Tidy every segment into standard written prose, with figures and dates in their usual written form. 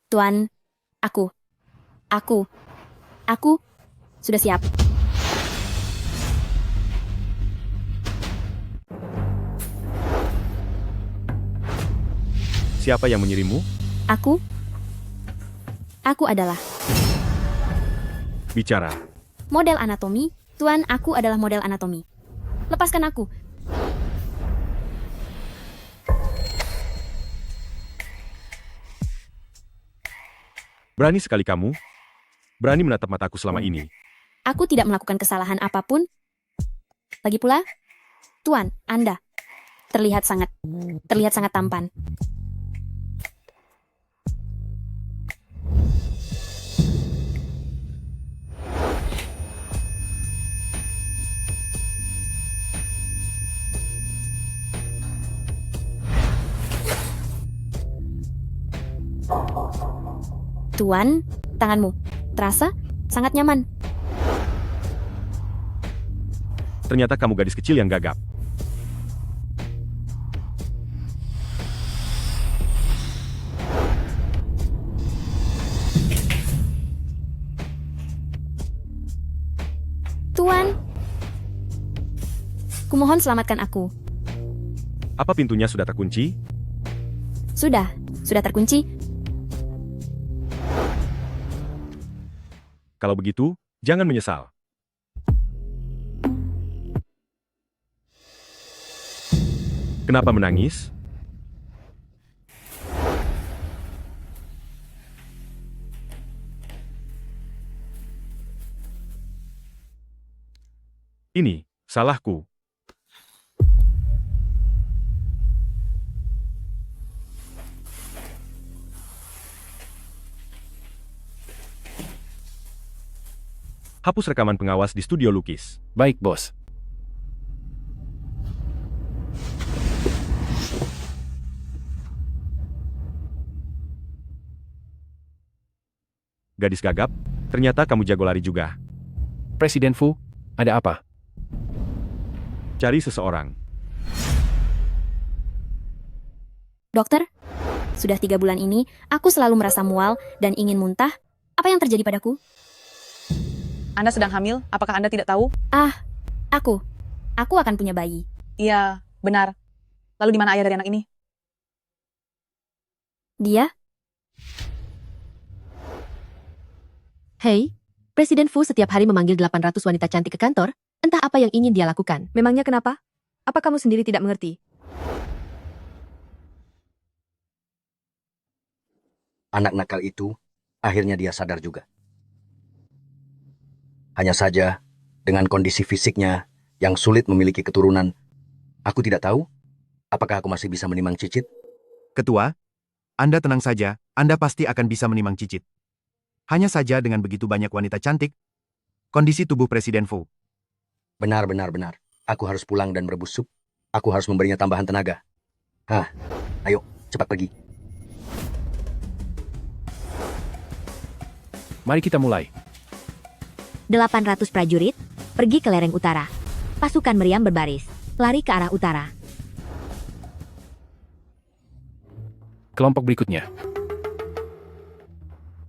Tuan, aku, aku, aku sudah siap. Siapa yang mengirimmu? Aku adalah Bicara. model anatomi. Tuan, aku adalah model anatomi. Lepaskan aku. Berani sekali kamu. Berani menatap mataku selama ini. Aku tidak melakukan kesalahan apapun. Lagi pula, Tuan, Anda terlihat sangat tampan. Tuan, tanganmu terasa sangat nyaman. Ternyata kamu gadis kecil yang gagap. Tuan, kumohon selamatkan aku. Apa pintunya sudah terkunci? Sudah terkunci. Kalau begitu, jangan menyesal. Kenapa menangis? Ini salahku. Hapus rekaman pengawas di studio lukis. Baik, bos. Gadis gagap, ternyata kamu jago lari juga. Presiden Fu, ada apa? Cari seseorang. Dokter, sudah 3 bulan ini aku selalu merasa mual dan ingin muntah. Apa yang terjadi padaku? Anda sedang hamil? Apakah Anda tidak tahu? Aku akan punya bayi. Iya, benar. Lalu di mana ayah dari anak ini? Dia? Hei, Presiden Fu setiap hari memanggil 800 wanita cantik ke kantor. Entah apa yang ingin dia lakukan. Memangnya kenapa? Apa kamu sendiri tidak mengerti? Anak nakal itu, akhirnya dia sadar juga. Hanya saja, dengan kondisi fisiknya yang sulit memiliki keturunan, aku tidak tahu apakah aku masih bisa menimang Cicit. Ketua, Anda tenang saja, Anda pasti akan bisa menimang Cicit. Hanya saja dengan begitu banyak wanita cantik, kondisi tubuh Presiden Fu. Benar. Aku harus pulang dan merebus sup. Aku harus memberinya tambahan tenaga. Ayo, cepat pergi. Mari kita mulai. 800 prajurit, pergi ke lereng utara. Pasukan meriam berbaris, lari ke arah utara. Kelompok berikutnya.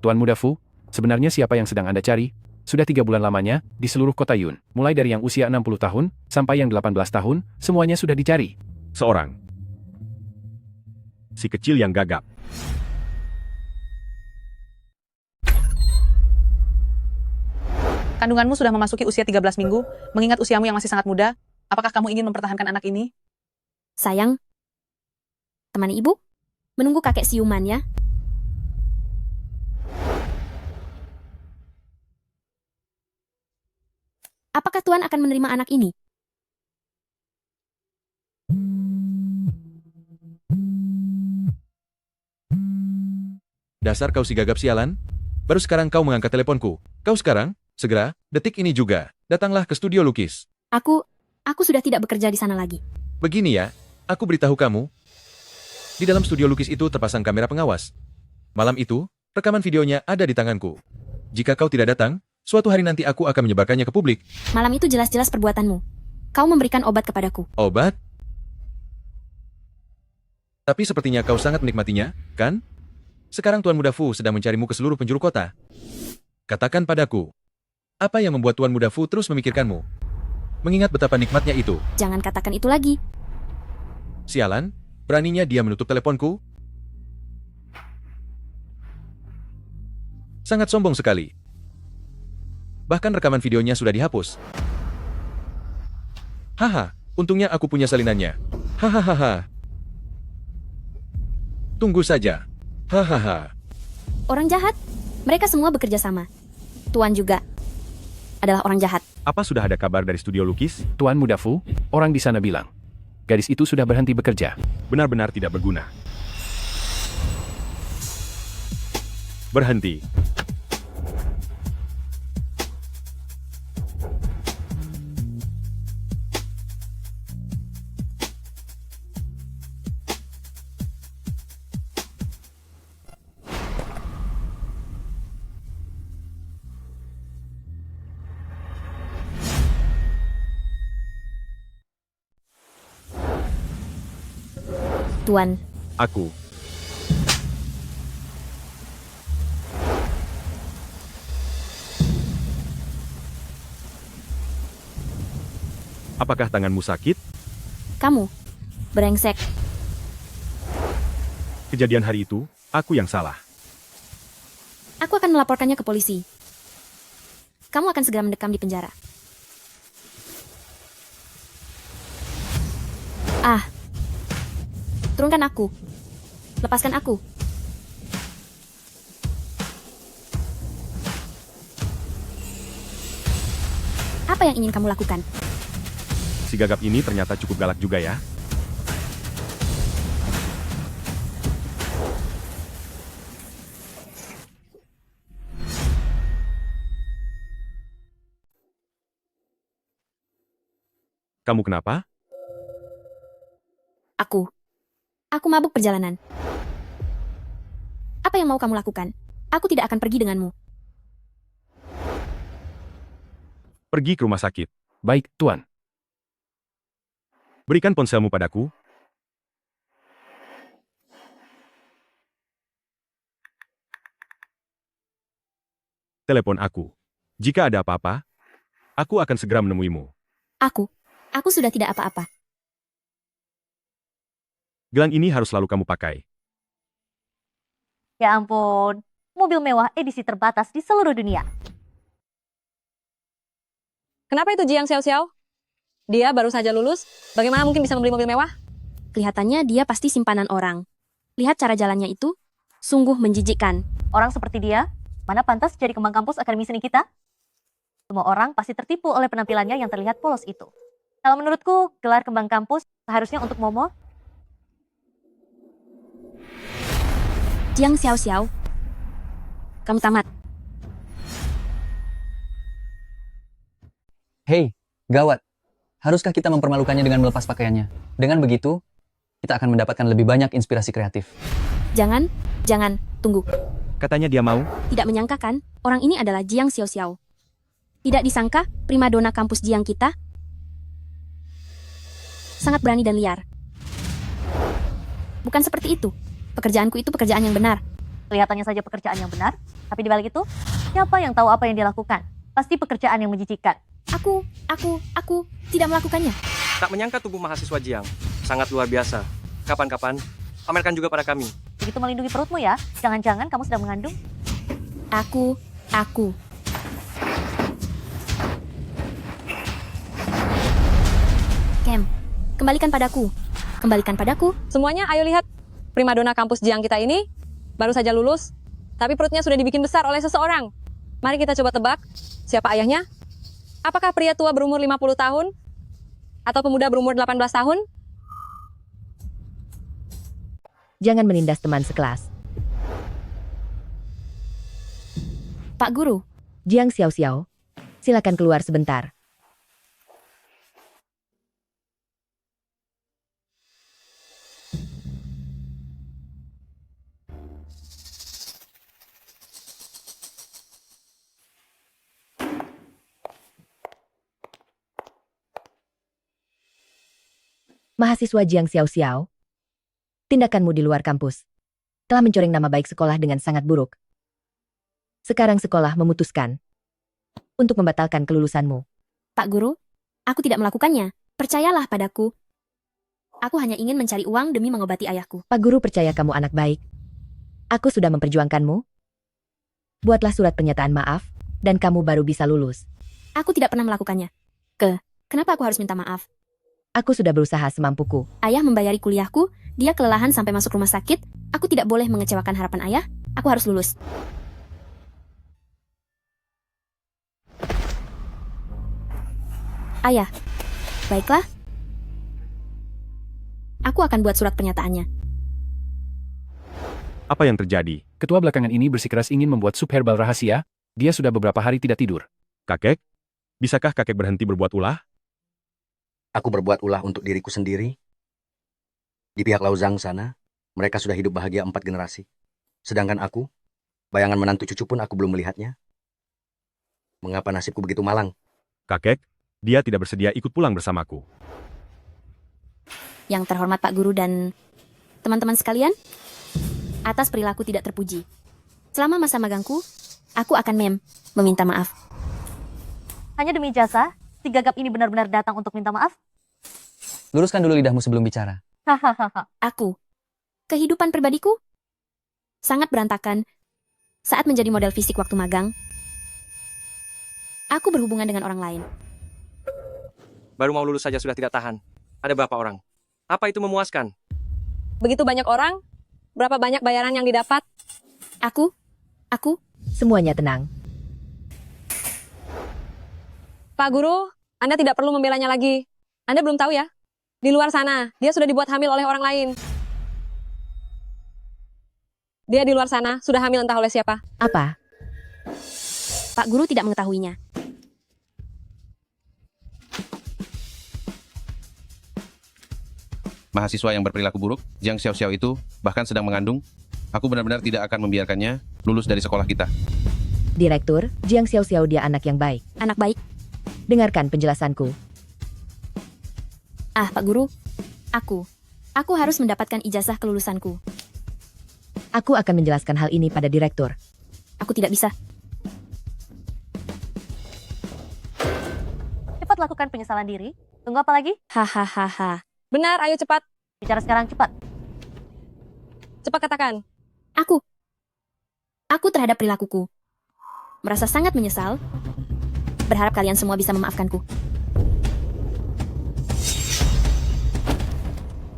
Tuan Muda Fu, sebenarnya siapa yang sedang Anda cari? Sudah 3 bulan lamanya, di seluruh kota Yun. Mulai dari yang usia 60 tahun, sampai yang 18 tahun, semuanya sudah dicari. Seorang. Si kecil yang gagap. Kandunganmu sudah memasuki usia 13 minggu. Mengingat usiamu yang masih sangat muda, apakah kamu ingin mempertahankan anak ini? Sayang, temani ibu. Menunggu kakek siuman ya. Apakah Tuan akan menerima anak ini? Dasar kau si gagap sialan. Baru sekarang kau mengangkat teleponku. Kau sekarang, segera, detik ini juga, datanglah ke studio lukis. Aku sudah tidak bekerja di sana lagi. Begini ya, aku beritahu kamu. Di dalam studio lukis itu terpasang kamera pengawas. Malam itu, rekaman videonya ada di tanganku. Jika kau tidak datang, suatu hari nanti aku akan menyebarkannya ke publik. Malam itu jelas-jelas perbuatanmu. Kau memberikan obat kepadaku. Obat? Tapi sepertinya kau sangat menikmatinya, kan? Sekarang Tuan Muda Fu sedang mencarimu ke seluruh penjuru kota. Katakan padaku, apa yang membuat Tuan Muda Fu terus memikirkanmu? Mengingat betapa nikmatnya itu. Jangan katakan itu lagi. Sialan, beraninya dia menutup teleponku? Sangat sombong sekali. Bahkan rekaman videonya sudah dihapus. Haha, untungnya aku punya salinannya. Hahaha. Tunggu saja. Hahaha. Orang jahat. Mereka semua bekerja sama. Tuan juga adalah orang jahat. Apa sudah ada kabar dari studio lukis? Tuan Muda Fu, orang di sana bilang, gadis itu sudah berhenti bekerja. Benar-benar tidak berguna. Berhenti. Tuan, Aku. Apakah tanganmu sakit? kamu brengsek. Kejadian hari itu, aku yang salah. Aku akan melaporkannya ke polisi. Kamu akan segera mendekam di penjara. Ah. Turunkan aku. Lepaskan aku. Apa yang ingin kamu lakukan? Si gagap ini ternyata cukup galak juga ya. Kamu kenapa? Aku mabuk perjalanan. Apa yang mau kamu lakukan? Aku tidak akan pergi denganmu. Pergi ke rumah sakit. Baik, Tuan. Berikan ponselmu padaku. Telepon aku. Jika ada apa-apa, aku akan segera menemuimu. Aku sudah tidak apa-apa. Gelang ini harus selalu kamu pakai. Ya ampun, mobil mewah edisi terbatas di seluruh dunia. Kenapa itu Jiang Xiao Xiao? Dia baru saja lulus, bagaimana mungkin bisa membeli mobil mewah? Kelihatannya dia pasti simpanan orang. Lihat cara jalannya itu, sungguh menjijikkan. Orang seperti dia, mana pantas jadi kembang kampus akademi seni kita? Semua orang pasti tertipu oleh penampilannya yang terlihat polos itu. Kalau menurutku, gelar kembang kampus seharusnya untuk Momo. Jiang Xiao Xiao. Kamu tamat. Hei, gawat. Haruskah kita mempermalukannya dengan melepas pakaiannya? Dengan begitu, kita akan mendapatkan lebih banyak inspirasi kreatif. Jangan, tunggu. Katanya dia mau. Tidak menyangka kan, orang ini adalah Jiang Xiao Xiao. Tidak disangka, primadona kampus Jiang kita sangat berani dan liar. Bukan seperti itu. Pekerjaanku itu pekerjaan yang benar. Kelihatannya saja pekerjaan yang benar, tapi di balik itu, siapa yang tahu apa yang dia lakukan? Pasti pekerjaan yang menjijikkan. Aku tidak melakukannya. Tak menyangka tubuh mahasiswa Jiang sangat luar biasa. Kapan-kapan, pamerkan juga pada kami. Begitu melindungi perutmu ya, jangan-jangan kamu sedang mengandung. Aku. Kem, kembalikan padaku. Semuanya ayo lihat, primadona kampus Jiang kita ini baru saja lulus, tapi perutnya sudah dibikin besar oleh seseorang. Mari kita coba tebak, siapa ayahnya? Apakah pria tua berumur 50 tahun? Atau pemuda berumur 18 tahun? Jangan menindas teman sekelas. Pak Guru, Jiang Xiao Xiao, silakan keluar sebentar. Mahasiswa Jiang Xiao Xiao, tindakanmu di luar kampus telah mencoreng nama baik sekolah dengan sangat buruk. Sekarang sekolah memutuskan untuk membatalkan kelulusanmu. Pak Guru, aku tidak melakukannya. Percayalah padaku. Aku hanya ingin mencari uang demi mengobati ayahku. Pak Guru percaya kamu anak baik. Aku sudah memperjuangkanmu. Buatlah surat pernyataan maaf, dan kamu baru bisa lulus. Aku tidak pernah melakukannya. Kenapa aku harus minta maaf? Aku sudah berusaha semampuku. Ayah membayari kuliahku, dia kelelahan sampai masuk rumah sakit. Aku tidak boleh mengecewakan harapan ayah. Aku harus lulus. Ayah, baiklah. Aku akan buat surat pernyataannya. Apa yang terjadi? Ketua belakangan ini bersikeras ingin membuat sup herbal rahasia. Dia sudah beberapa hari tidak tidur. Kakek? Bisakah kakek berhenti berbuat ulah? Aku berbuat ulah untuk diriku sendiri. Di pihak Laozang sana, mereka sudah hidup bahagia 4 generasi. Sedangkan aku, bayangan menantu cucu pun aku belum melihatnya. Mengapa nasibku begitu malang? Kakek, dia tidak bersedia ikut pulang bersamaku. Yang terhormat Pak Guru dan teman-teman sekalian, atas perilaku tidak terpuji. Selama masa magangku, aku akan meminta maaf. Hanya demi jasa, si gagap ini benar-benar datang untuk minta maaf? Luruskan dulu lidahmu sebelum bicara. Hahaha. Aku, kehidupan pribadiku, sangat berantakan saat menjadi model fisik waktu magang. Aku berhubungan dengan orang lain. Baru mau lulus saja sudah tidak tahan. Ada berapa orang? Apa itu memuaskan? Begitu banyak orang, berapa banyak bayaran yang didapat? Aku, Semuanya tenang. Pak Guru, Anda tidak perlu membelanya lagi. Anda belum tahu ya? Di luar sana, dia sudah dibuat hamil oleh orang lain. Dia di luar sana sudah hamil entah oleh siapa. Apa? Pak Guru tidak mengetahuinya. Mahasiswa yang berperilaku buruk, Jiang Xiaoxiao itu, bahkan sedang mengandung. Aku benar-benar tidak akan membiarkannya lulus dari sekolah kita. Direktur, Jiang Xiaoxiao dia anak yang baik. Anak baik. Dengarkan penjelasanku. Pak Guru, aku harus mendapatkan ijazah kelulusanku. Aku akan menjelaskan hal ini pada direktur. Aku tidak bisa. Cepat lakukan penyesalan diri. Tunggu apa lagi? Hahaha. Benar, ayo cepat. Bicara sekarang, cepat. Cepat katakan. Aku terhadap perilakuku. Merasa sangat menyesal. Berharap kalian semua bisa memaafkanku.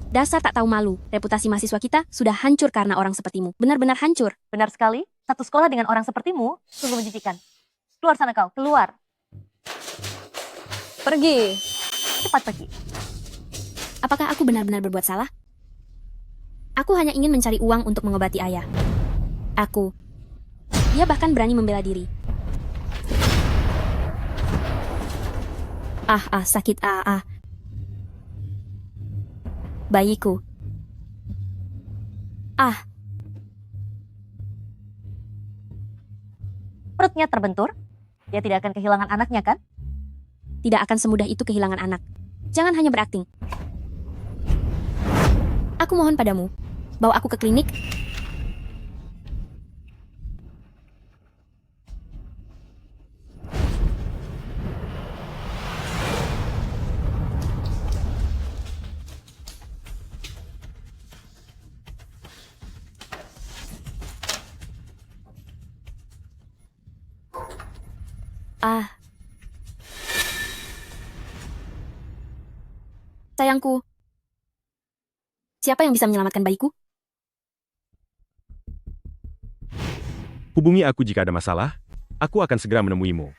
Dasar tak tahu malu. Reputasi mahasiswa kita sudah hancur karena orang sepertimu. Benar-benar hancur. Benar sekali. Satu sekolah dengan orang sepertimu, sungguh menjijikan. Keluar sana kau, keluar. Pergi. Cepat pergi. Apakah aku benar-benar berbuat salah? Aku hanya ingin mencari uang untuk mengobati ayah. Dia bahkan berani membela diri. Sakit, Bayiku. Perutnya terbentur. Dia tidak akan kehilangan anaknya, kan? Tidak akan semudah itu kehilangan anak. Jangan hanya berakting. Aku mohon padamu, bawa aku ke klinik. Sayangku, siapa yang bisa menyelamatkan bayiku? Hubungi aku jika ada masalah. Aku akan segera menemuimu.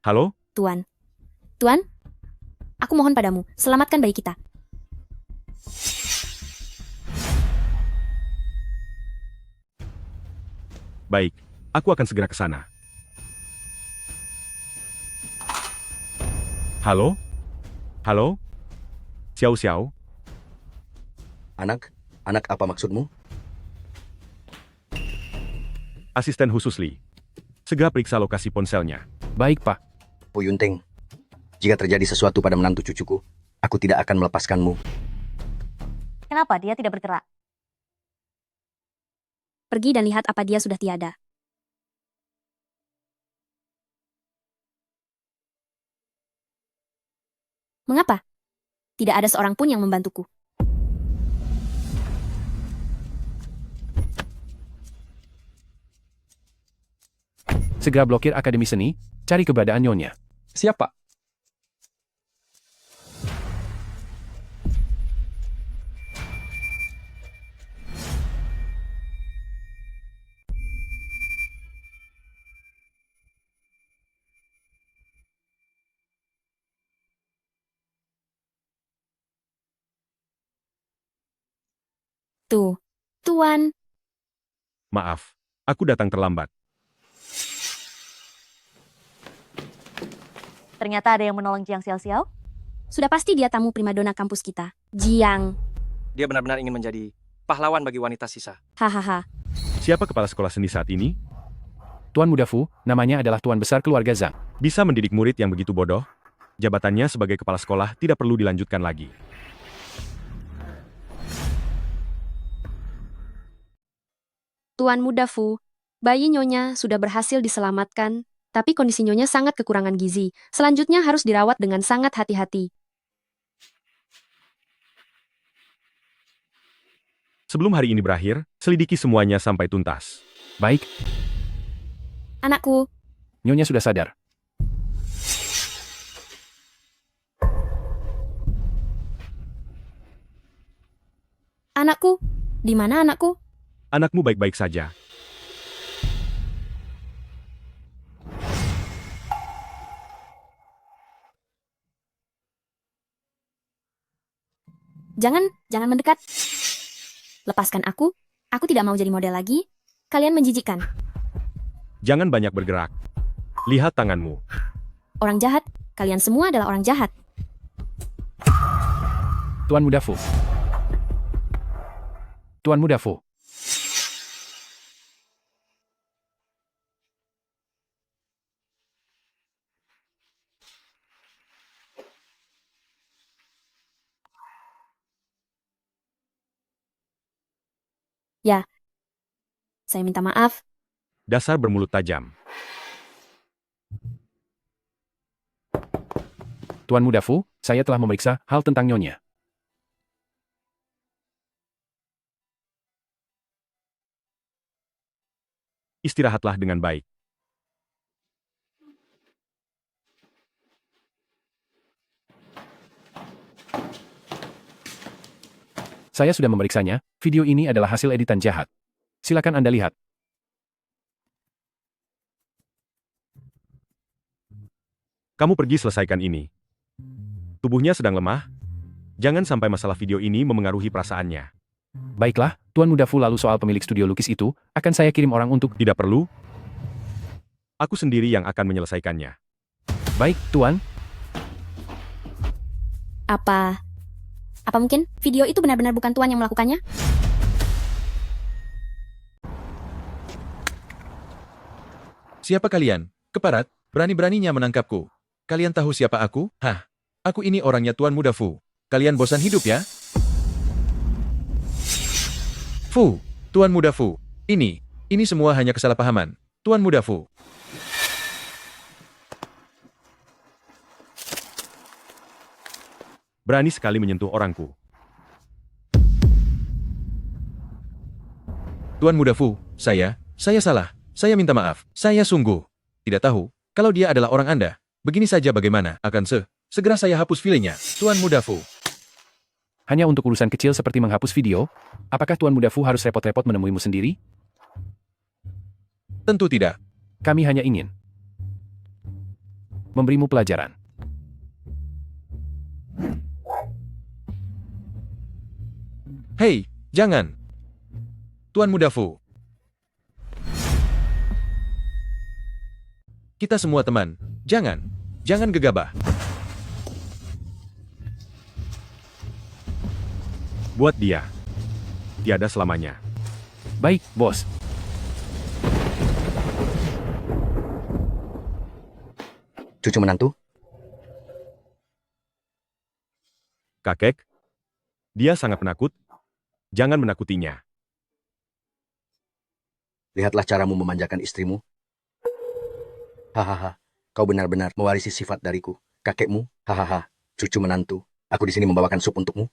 Halo? Tuan, aku mohon padamu, selamatkan bayi kita. Baik, aku akan segera ke sana. Halo? Halo? Xiao. Anak apa maksudmu? Asisten khusus Li. Segera periksa lokasi ponselnya. Baik, Pak. Pu Yunting, jika terjadi sesuatu pada menantu cucuku, aku tidak akan melepaskanmu. Kenapa dia tidak bergerak? Pergi dan lihat apa dia sudah tiada. Mengapa? Tidak ada seorang pun yang membantuku. Segera blokir Akademi Seni, cari keberadaan Nyonya. Siapa? Tuh, Tuan. Maaf, aku datang terlambat. Ternyata ada yang menolong Jiang Xiao-Xiao. Sudah pasti dia tamu primadona kampus kita. Jiang. Dia benar-benar ingin menjadi pahlawan bagi wanita sisa. Hahaha. Siapa kepala sekolah seni saat ini? Tuan Muda Fu, namanya adalah Tuan Besar Keluarga Zhang. Bisa mendidik murid yang begitu bodoh? Jabatannya sebagai kepala sekolah tidak perlu dilanjutkan lagi. Tuan Muda Fu, bayi Nyonya sudah berhasil diselamatkan, tapi kondisi Nyonya sangat kekurangan gizi. Selanjutnya harus dirawat dengan sangat hati-hati. Sebelum hari ini berakhir, selidiki semuanya sampai tuntas. Baik, Anakku, Nyonya sudah sadar. anakku. Di mana anakku? Anakmu baik-baik saja. Jangan mendekat. Lepaskan aku tidak mau jadi model lagi. Kalian menjijikkan. Jangan banyak bergerak. Lihat tanganmu. Orang jahat, kalian semua adalah orang jahat. Tuan Muda Fu. Tuan Muda Fu. Ya, saya minta maaf. Dasar bermulut tajam. Tuan Muda Fu, saya telah memeriksa hal tentang Nyonya. Istirahatlah dengan baik. Saya sudah memeriksanya, video ini adalah hasil editan jahat. Silakan Anda lihat. Kamu pergi selesaikan ini. Tubuhnya sedang lemah. Jangan sampai masalah video ini memengaruhi perasaannya. Baiklah, Tuan Muda Fu, lalu soal pemilik studio lukis itu, akan saya kirim orang untuk... Tidak perlu. Aku sendiri yang akan menyelesaikannya. Baik, Tuan. Apa mungkin video itu benar-benar bukan Tuan yang melakukannya? Siapa kalian? Keparat, berani-beraninya menangkapku. Kalian tahu siapa aku? Hah? Aku ini orangnya Tuan Muda Fu. Kalian bosan hidup ya? Fu, Tuan Muda Fu. Ini semua hanya kesalahpahaman. Tuan Muda Fu. Berani sekali menyentuh orangku. Tuan Muda Fu, saya salah. Saya minta maaf. Saya sungguh tidak tahu kalau dia adalah orang Anda. Begini saja bagaimana? Akan segera saya hapus filenya. Tuan Muda Fu. Hanya untuk urusan kecil seperti menghapus video, apakah Tuan Muda Fu harus repot-repot menemuimu sendiri? Tentu tidak. Kami hanya ingin memberimu pelajaran. Hei, jangan. Tuan Muda Fu. Kita semua teman. Jangan gegabah. Buat dia. Tiada selamanya. Baik, bos. cucu menantu? Kakek, dia sangat penakut. Jangan menakutinya. Lihatlah caramu memanjakan istrimu. Hahaha, kau benar-benar mewarisi sifat dariku. Kakekmu, hahaha, cucu menantu. Aku di sini membawakan sup untukmu.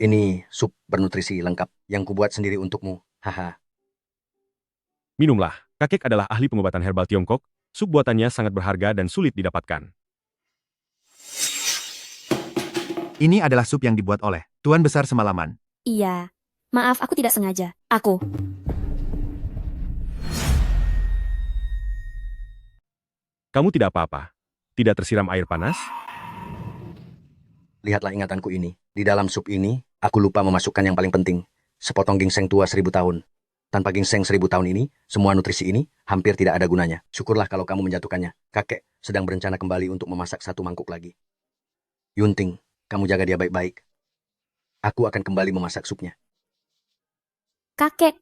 Ini sup bernutrisi lengkap yang kubuat sendiri untukmu. Haha. Minumlah. Kakek adalah ahli pengobatan herbal Tiongkok. Sup buatannya sangat berharga dan sulit didapatkan. Ini adalah sup yang dibuat oleh Tuan Besar semalaman. Iya. Maaf, aku tidak sengaja. Aku. Kamu tidak apa-apa? Tidak tersiram air panas? Lihatlah ingatanku ini. Di dalam sup ini, aku lupa memasukkan yang paling penting. Sepotong ginseng tua 1000 tahun. Tanpa ginseng 1000 tahun ini, semua nutrisi ini hampir tidak ada gunanya. Syukurlah kalau kamu menjatuhkannya. Kakek sedang berencana kembali untuk memasak 1 mangkuk lagi. Yunting, kamu jaga dia baik-baik. Aku akan kembali memasak supnya. Kakek.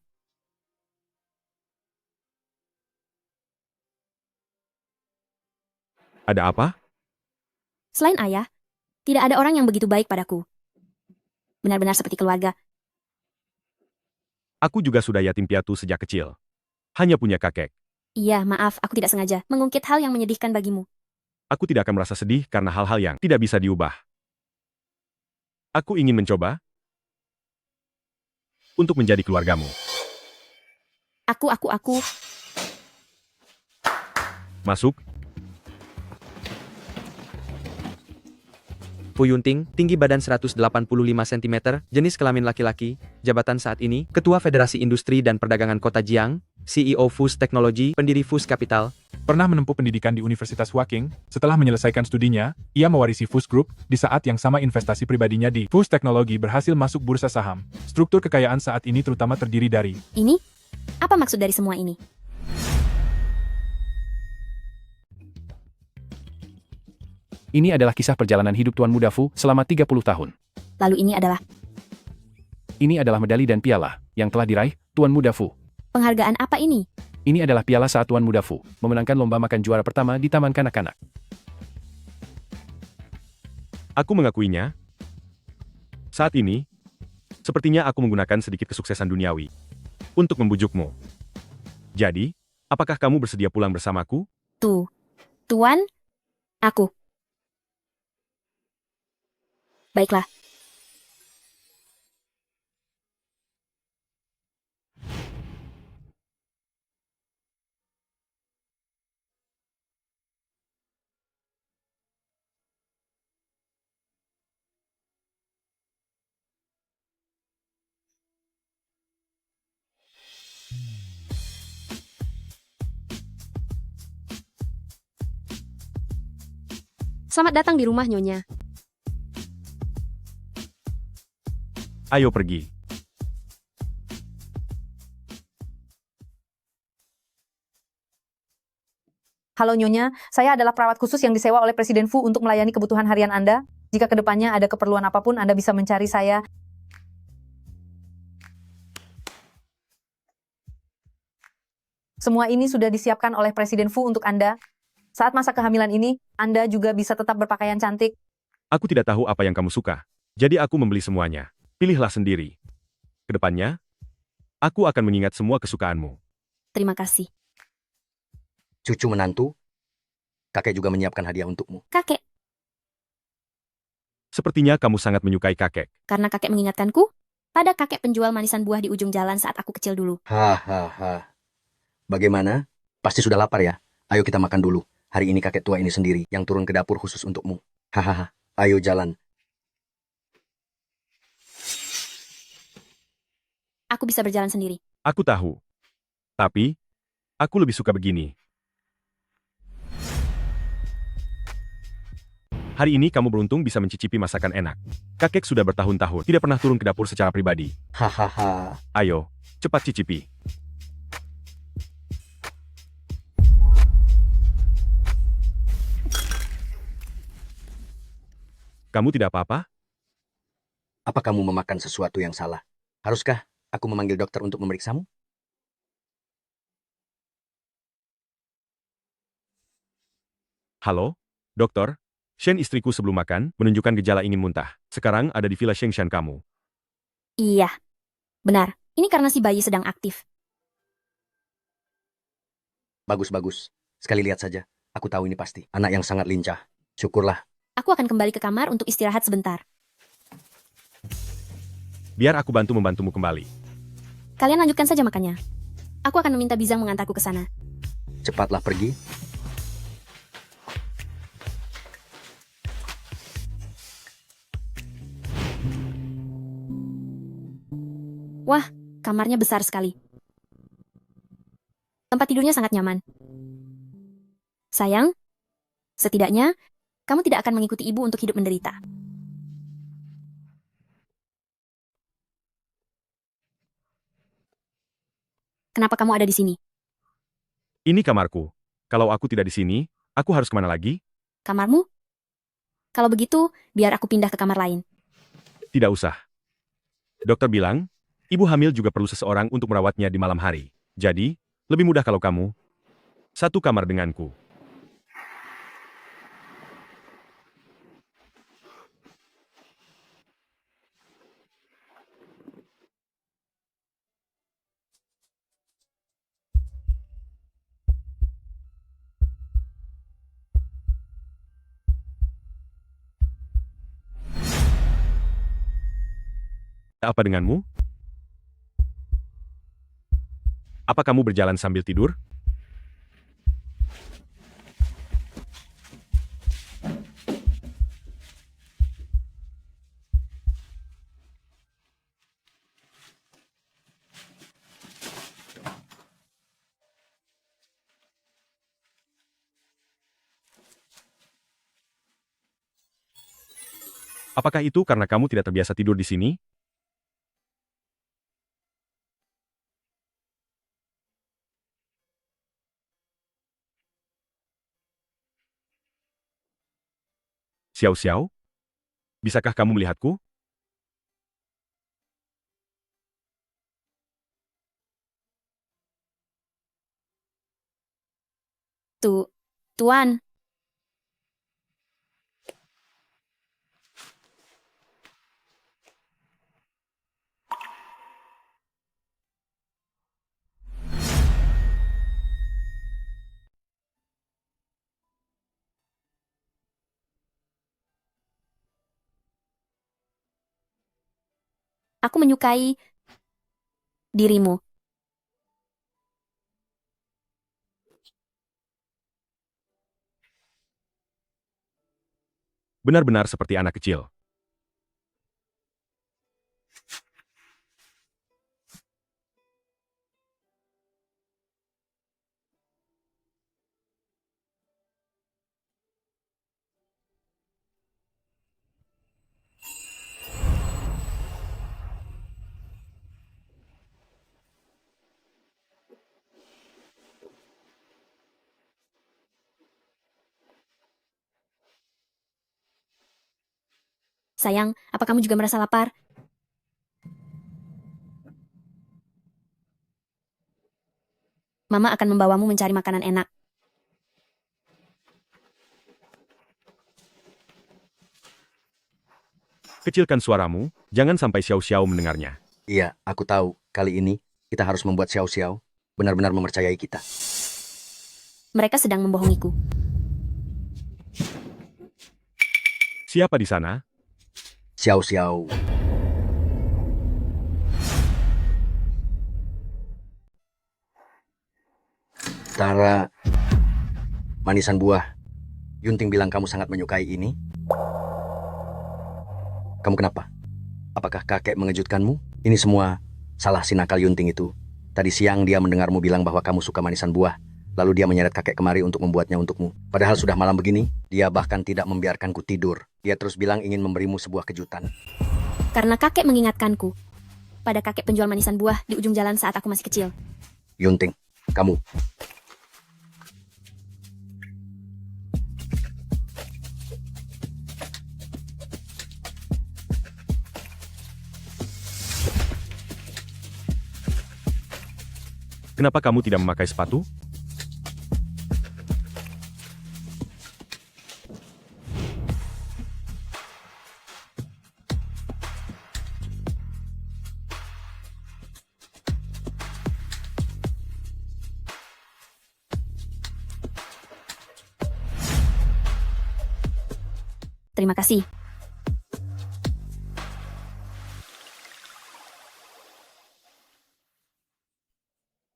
Ada apa? Selain ayah, tidak ada orang yang begitu baik padaku. Benar-benar seperti keluarga. Aku juga sudah yatim piatu sejak kecil. Hanya punya kakek. Iya, maaf, aku tidak sengaja mengungkit hal yang menyedihkan bagimu. Aku tidak akan merasa sedih karena hal-hal yang tidak bisa diubah. Aku ingin mencoba untuk menjadi keluargamu. Aku. Masuk. Fu Yunting, tinggi badan 185 cm, jenis kelamin laki-laki, jabatan saat ini, Ketua Federasi Industri dan Perdagangan Kota Jiang, CEO Fus Technology, pendiri Fus Capital. Pernah menempuh pendidikan di Universitas Waking, setelah menyelesaikan studinya, ia mewarisi Fus Group, di saat yang sama investasi pribadinya di Fus Technology berhasil masuk bursa saham. Struktur kekayaan saat ini terutama terdiri dari Ini? Apa maksud dari semua ini? Ini adalah kisah perjalanan hidup Tuan Muda Fu selama 30 tahun. Lalu ini adalah Ini adalah medali dan piala yang telah diraih Tuan Muda Fu. penghargaan apa ini? Ini adalah piala saat Tuan Muda Fu memenangkan lomba makan juara pertama di Taman Kanak-kanak. Aku mengakuinya. Saat ini, sepertinya aku menggunakan sedikit kesuksesan duniawi untuk membujukmu. Jadi, apakah kamu bersedia pulang bersamaku? Tuan, aku. Baiklah. Selamat datang di rumah Nyonya. Ayo pergi. Halo Nyonya, saya adalah perawat khusus yang disewa oleh Presiden Fu untuk melayani kebutuhan harian Anda. Jika kedepannya ada keperluan apapun, Anda bisa mencari saya. Semua ini sudah disiapkan oleh Presiden Fu untuk Anda. Saat masa kehamilan ini, Anda juga bisa tetap berpakaian cantik. Aku tidak tahu apa yang kamu suka. Jadi aku membeli semuanya. Pilihlah sendiri. Kedepannya, aku akan mengingat semua kesukaanmu. Terima kasih. Cucu menantu, kakek juga menyiapkan hadiah untukmu. Kakek, Sepertinya kamu sangat menyukai kakek. karena kakek mengingatkanku pada kakek penjual manisan buah di ujung jalan saat aku kecil dulu. Hahaha. Bagaimana? Pasti sudah lapar ya? Ayo kita makan dulu. Hari ini kakek tua ini sendiri yang turun ke dapur khusus untukmu. Hahaha. Ayo jalan. Aku bisa berjalan sendiri. Aku tahu. Tapi, aku lebih suka begini. Hari ini kamu beruntung bisa mencicipi masakan enak. Kakek sudah bertahun-tahun tidak pernah turun ke dapur secara pribadi. Hahaha. Ayo, cepat cicipi. Kamu tidak apa-apa? Apa kamu memakan sesuatu yang salah? Haruskah aku memanggil dokter untuk memeriksamu? Halo? Dokter, Shen istriku sebelum makan menunjukkan gejala ingin muntah. Sekarang ada di Villa Shengshan kamu. Iya. Benar. Ini karena si bayi sedang aktif. Bagus. Sekali lihat saja. Aku tahu ini pasti. Anak yang sangat lincah. Syukurlah. Aku akan kembali ke kamar untuk istirahat sebentar. Biar aku membantumu kembali. Kalian lanjutkan saja makannya. Aku akan meminta Bizang mengantarku ke sana. Cepatlah pergi. Wah, kamarnya besar sekali. Tempat tidurnya sangat nyaman. Sayang, setidaknya kamu tidak akan mengikuti ibu untuk hidup menderita. Kenapa kamu ada di sini? Ini kamarku. Kalau aku tidak di sini, aku harus kemana lagi? Kamarmu? Kalau begitu, biar aku pindah ke kamar lain. Tidak usah. Dokter bilang, ibu hamil juga perlu seseorang untuk merawatnya di malam hari. Jadi, lebih mudah kalau kamu satu kamar denganku. Apa denganmu? Apa kamu berjalan sambil tidur? Apakah itu karena kamu tidak terbiasa tidur di sini? Xiao Xiao? Bisakah kamu melihatku? Tuan. Aku menyukai dirimu. Benar-benar seperti anak kecil. Sayang, apa kamu juga merasa lapar? Mama akan membawamu mencari makanan enak. Kecilkan suaramu, jangan sampai Xiao Xiao mendengarnya. Iya, aku tahu. Kali ini, kita harus membuat Xiao Xiao benar-benar mempercayai kita. Mereka sedang membohongiku. Siapa di sana? Xiao Xiao. Tara, manisan buah. Yunting bilang kamu sangat menyukai ini. Kamu kenapa? Apakah kakek mengejutkanmu? Ini semua salah si nakal Yunting itu. Tadi siang dia mendengarmu bilang bahwa kamu suka manisan buah. Lalu dia menyeret kakek kemari untuk membuatnya untukmu. Padahal sudah malam begini, dia bahkan tidak membiarkanku tidur. Dia terus bilang ingin memberimu sebuah kejutan. Karena kakek mengingatkanku pada kakek penjual manisan buah di ujung jalan saat aku masih kecil. Yunting, kamu. Kenapa kamu tidak memakai sepatu? Terima kasih.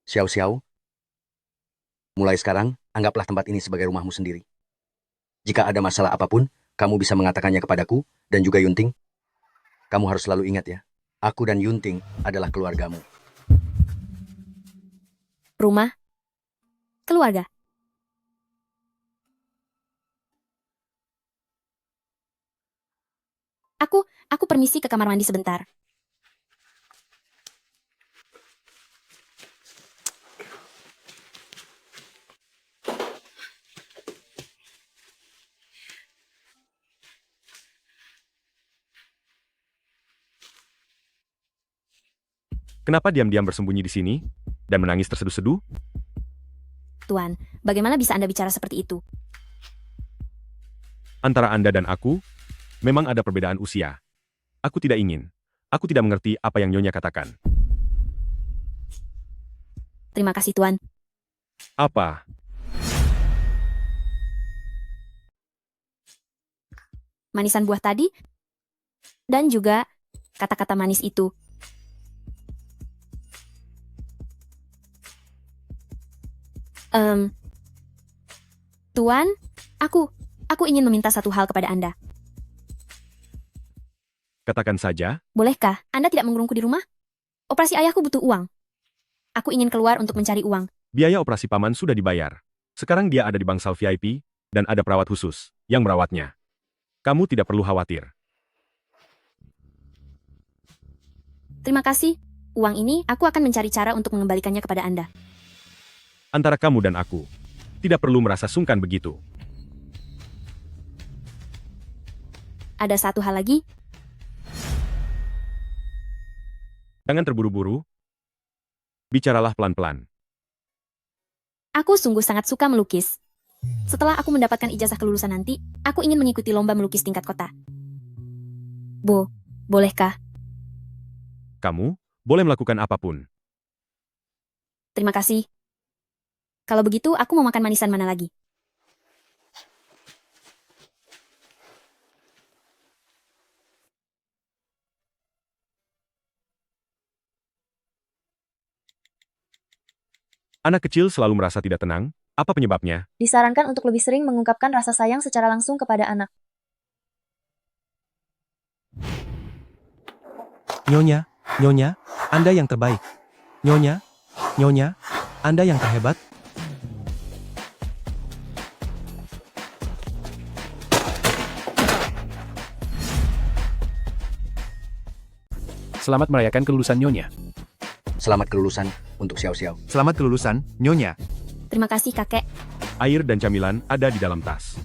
Xiao Xiao, mulai sekarang, anggaplah tempat ini sebagai rumahmu sendiri. Jika ada masalah apapun, kamu bisa mengatakannya kepadaku, dan juga Yunting. Kamu harus selalu ingat ya, aku dan Yunting adalah keluargamu. Rumah? Keluarga? Aku permisi ke kamar mandi sebentar. Kenapa diam-diam bersembunyi di sini dan menangis terseduh-seduh? Tuan, bagaimana bisa Anda bicara seperti itu? Antara Anda dan aku, memang ada perbedaan usia. Aku tidak ingin. Aku tidak mengerti apa yang Nyonya katakan. Terima kasih, Tuan. Apa? Manisan buah tadi? Dan juga kata-kata manis itu. Tuan, aku ingin meminta satu hal kepada Anda. Katakan saja. Bolehkah Anda tidak mengurungku di rumah? Operasi ayahku butuh uang. Aku ingin keluar untuk mencari uang. Biaya operasi paman sudah dibayar. Sekarang dia ada di bangsal VIP, dan ada perawat khusus yang merawatnya. Kamu tidak perlu khawatir. Terima kasih. Uang ini aku akan mencari cara untuk mengembalikannya kepada Anda. Antara kamu dan aku, tidak perlu merasa sungkan begitu. Ada satu hal lagi. Jangan terburu-buru. Bicaralah pelan-pelan. Aku sungguh sangat suka melukis. Setelah aku mendapatkan ijazah kelulusan nanti, aku ingin mengikuti lomba melukis tingkat kota. Bolehkah? Kamu boleh melakukan apapun. Terima kasih. Kalau begitu, aku mau makan manisan mana lagi? Anak kecil selalu merasa tidak tenang. Apa penyebabnya? Disarankan untuk lebih sering mengungkapkan rasa sayang secara langsung kepada anak. Nyonya, Anda yang terbaik. Nyonya, Anda yang terhebat. Selamat merayakan kelulusan Nyonya. Selamat kelulusan untuk Xiao Xiao. Selamat kelulusan, Nyonya. Terima kasih, kakek. Air dan camilan ada di dalam tas.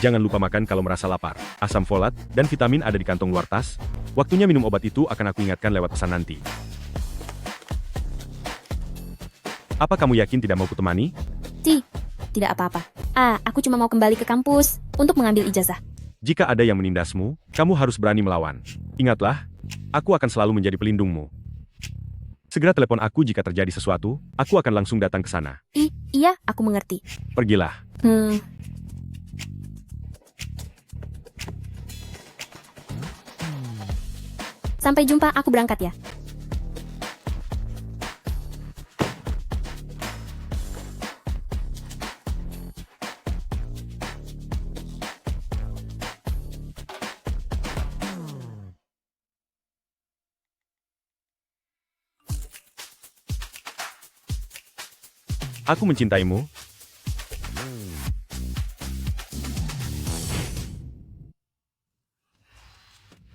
Jangan lupa makan kalau merasa lapar. Asam folat dan vitamin ada di kantong luar tas. Waktunya minum obat itu akan aku ingatkan lewat pesan nanti. Apa kamu yakin tidak mau kutemani? Tidak apa-apa. Aku cuma mau kembali ke kampus untuk mengambil ijazah. Jika ada yang menindasmu, kamu harus berani melawan. Ingatlah, aku akan selalu menjadi pelindungmu. Segera telepon aku jika terjadi sesuatu, aku akan langsung datang ke sana. Iya, aku mengerti. Pergilah. Sampai jumpa, aku berangkat ya. Aku mencintaimu.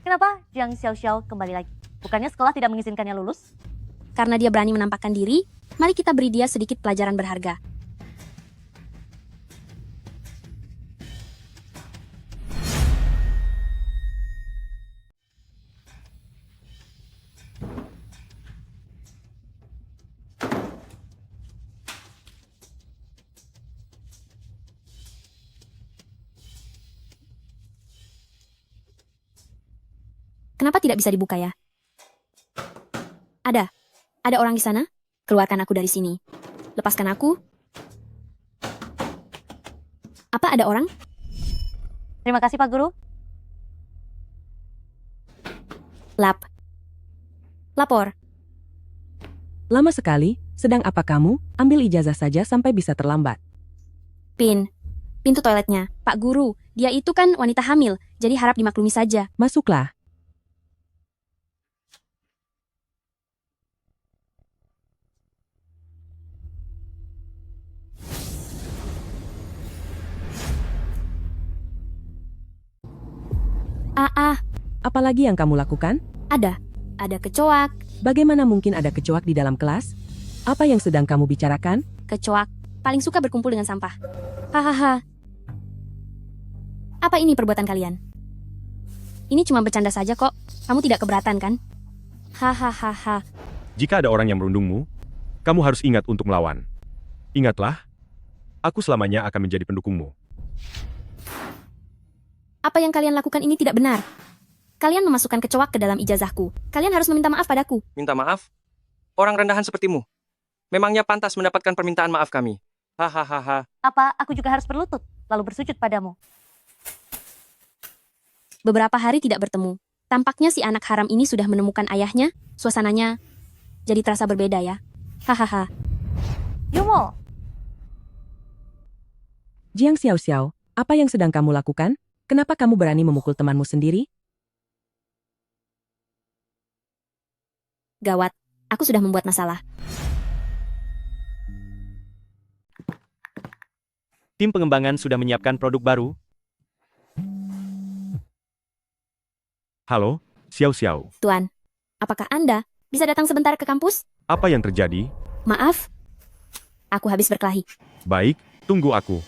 Kenapa Jiang Xiao kembali lagi? Bukannya sekolah tidak mengizinkannya lulus? Karena dia berani menampakkan diri, mari kita beri dia sedikit pelajaran berharga. Kenapa tidak bisa dibuka ya? Ada orang di sana? Keluarkan aku dari sini. Lepaskan aku. Apa ada orang? Terima kasih Pak Guru. Lapor. Lama sekali, sedang apa kamu? Ambil ijazah saja sampai bisa terlambat. Pintu toiletnya. Pak Guru, dia itu kan wanita hamil, jadi harap dimaklumi saja. Masuklah. Apalagi yang kamu lakukan? Ada kecoak. Bagaimana mungkin ada kecoak di dalam kelas? Apa yang sedang kamu bicarakan? Kecoak, paling suka berkumpul dengan sampah. Hahaha. Apa ini perbuatan kalian? Ini cuma bercanda saja kok. Kamu tidak keberatan kan? Hahaha. Jika ada orang yang merundungmu, kamu harus ingat untuk melawan. Ingatlah, aku selamanya akan menjadi pendukungmu. Apa yang kalian lakukan ini tidak benar. Kalian memasukkan kecoak ke dalam ijazahku. Kalian harus meminta maaf padaku. Minta maaf? Orang rendahan sepertimu. Memangnya pantas mendapatkan permintaan maaf kami. Hahaha. Apa aku juga harus berlutut, lalu bersujud padamu? Beberapa hari tidak bertemu. Tampaknya si anak haram ini sudah menemukan ayahnya. Suasananya jadi terasa berbeda ya. Hahaha. Yumo! Jiang Xiao, apa yang sedang kamu lakukan? Kenapa kamu berani memukul temanmu sendiri? Gawat, aku sudah membuat masalah. Tim pengembangan sudah menyiapkan produk baru. Halo, Xiao. Tuan, apakah Anda bisa datang sebentar ke kampus? Apa yang terjadi? Maaf, aku habis berkelahi. Baik, tunggu aku.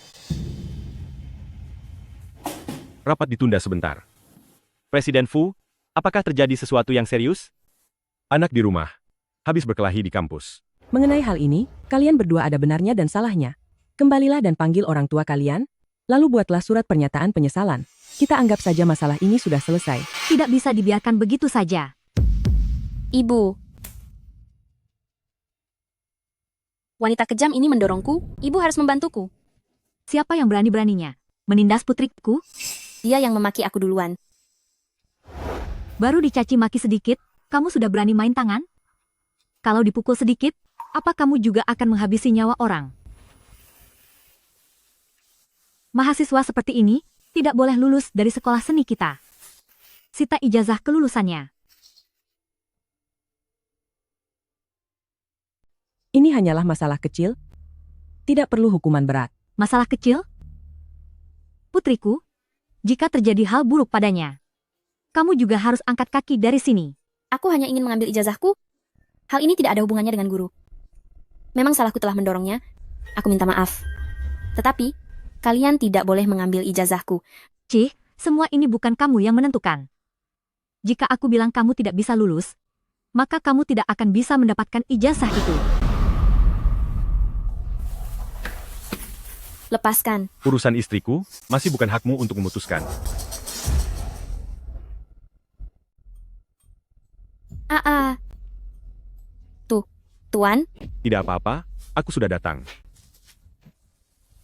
Rapat ditunda sebentar. Presiden Fu, apakah terjadi sesuatu yang serius? Anak di rumah. Habis berkelahi di kampus. Mengenai hal ini, kalian berdua ada benarnya dan salahnya. Kembalilah dan panggil orang tua kalian, lalu buatlah surat pernyataan penyesalan. Kita anggap saja masalah ini sudah selesai. Tidak bisa dibiarkan begitu saja. Ibu. Wanita kejam ini mendorongku, ibu harus membantuku. Siapa yang berani-beraninya menindas putriku? Dia yang memaki aku duluan. Baru dicaci maki sedikit, kamu sudah berani main tangan? Kalau dipukul sedikit, apa kamu juga akan menghabisi nyawa orang? Mahasiswa seperti ini tidak boleh lulus dari sekolah seni kita. Sita ijazah kelulusannya. Ini hanyalah masalah kecil. Tidak perlu hukuman berat. Masalah kecil? Putriku, jika terjadi hal buruk padanya, kamu juga harus angkat kaki dari sini. Aku hanya ingin mengambil ijazahku. Hal ini tidak ada hubungannya dengan guru. Memang salahku telah mendorongnya. Aku minta maaf. Tetapi, kalian tidak boleh mengambil ijazahku. Cih, semua ini bukan kamu yang menentukan. Jika aku bilang kamu tidak bisa lulus, maka kamu tidak akan bisa mendapatkan ijazah itu. Lepaskan. Urusan istriku masih bukan hakmu untuk memutuskan. Tuan? Tidak apa-apa, aku sudah datang.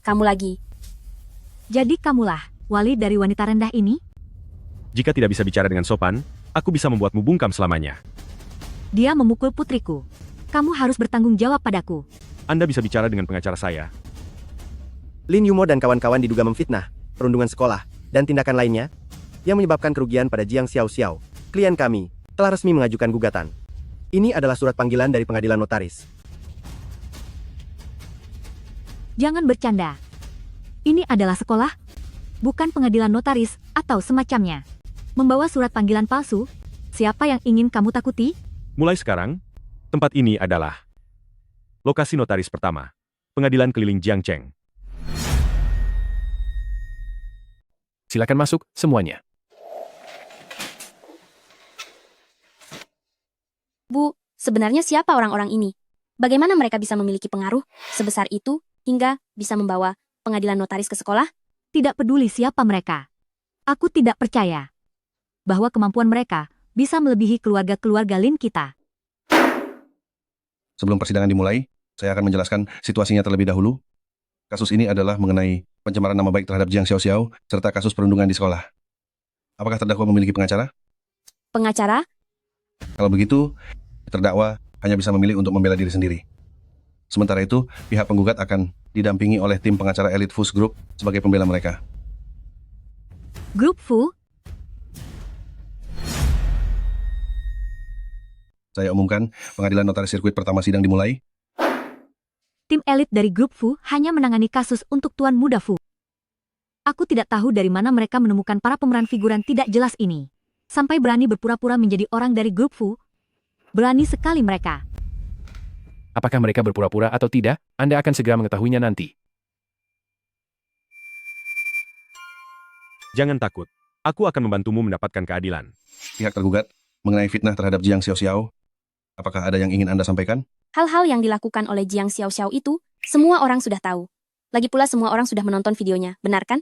Kamu lagi. Jadi kamulah wali dari wanita rendah ini? Jika tidak bisa bicara dengan sopan, aku bisa membuatmu bungkam selamanya. Dia memukul putriku. Kamu harus bertanggung jawab padaku. Anda bisa bicara dengan pengacara saya. Lin Yumo dan kawan-kawan diduga memfitnah, perundungan sekolah, dan tindakan lainnya yang menyebabkan kerugian pada Jiang Xiao, klien kami, telah resmi mengajukan gugatan. Ini adalah surat panggilan dari pengadilan notaris. Jangan bercanda. Ini adalah sekolah, bukan pengadilan notaris atau semacamnya. Membawa surat panggilan palsu, siapa yang ingin kamu takuti? Mulai sekarang, tempat ini adalah lokasi notaris pertama, pengadilan keliling Jiangcheng. Silakan masuk, semuanya. Bu, sebenarnya siapa orang-orang ini? Bagaimana mereka bisa memiliki pengaruh sebesar itu hingga bisa membawa pengadilan notaris ke sekolah? Tidak peduli siapa mereka. Aku tidak percaya bahwa kemampuan mereka bisa melebihi keluarga-keluarga Lin kita. Sebelum persidangan dimulai, saya akan menjelaskan situasinya terlebih dahulu. Kasus ini adalah mengenai pencemaran nama baik terhadap Jiang Xiao serta kasus perundungan di sekolah. Apakah terdakwa memiliki pengacara? Pengacara? Kalau begitu, terdakwa hanya bisa memilih untuk membela diri sendiri. Sementara itu, pihak penggugat akan didampingi oleh tim pengacara elit Fus Group sebagai pembela mereka. Grup Fu, Saya umumkan, pengadilan notaris sirkuit pertama sidang dimulai. tim elit dari Grup Fu hanya menangani kasus untuk Tuan Muda Fu. Aku tidak tahu dari mana mereka menemukan para pemeran figuran tidak jelas ini. Sampai berani berpura-pura menjadi orang dari Grup Fu. Berani sekali mereka. Apakah mereka berpura-pura atau tidak, Anda akan segera mengetahuinya nanti. Jangan takut. Aku akan membantumu mendapatkan keadilan. Pihak tergugat, mengenai fitnah terhadap Jiang Xiaoxiao, apakah ada yang ingin Anda sampaikan? Hal-hal yang dilakukan oleh Jiang Xiaoxiao itu, semua orang sudah tahu. Lagi pula semua orang sudah menonton videonya, benar kan?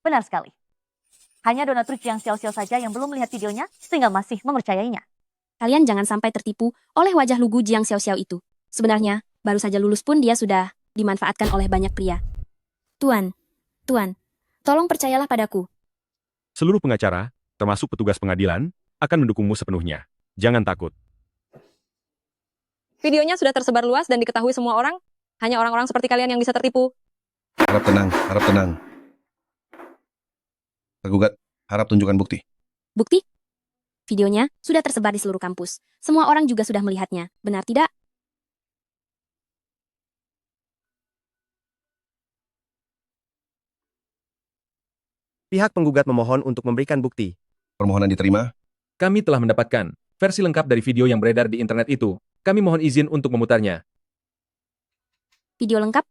Benar sekali. Hanya donatur Jiang Xiaoxiao saja yang belum melihat videonya sehingga masih mempercayainya. Kalian jangan sampai tertipu oleh wajah lugu Jiang Xiaoxiao itu. Sebenarnya, baru saja lulus pun dia sudah dimanfaatkan oleh banyak pria. Tuan, tolong percayalah padaku. Seluruh pengacara, termasuk petugas pengadilan, akan mendukungmu sepenuhnya. Jangan takut. Videonya sudah tersebar luas dan diketahui semua orang. Hanya orang-orang seperti kalian yang bisa tertipu. Harap tenang, harap tenang. Tergugat, harap tunjukkan bukti. Bukti? Videonya sudah tersebar di seluruh kampus. Semua orang juga sudah melihatnya. Benar tidak? Pihak penggugat memohon untuk memberikan bukti. Permohonan diterima. Kami telah mendapatkan versi lengkap dari video yang beredar di internet itu. Kami mohon izin untuk memutarnya. Video lengkap?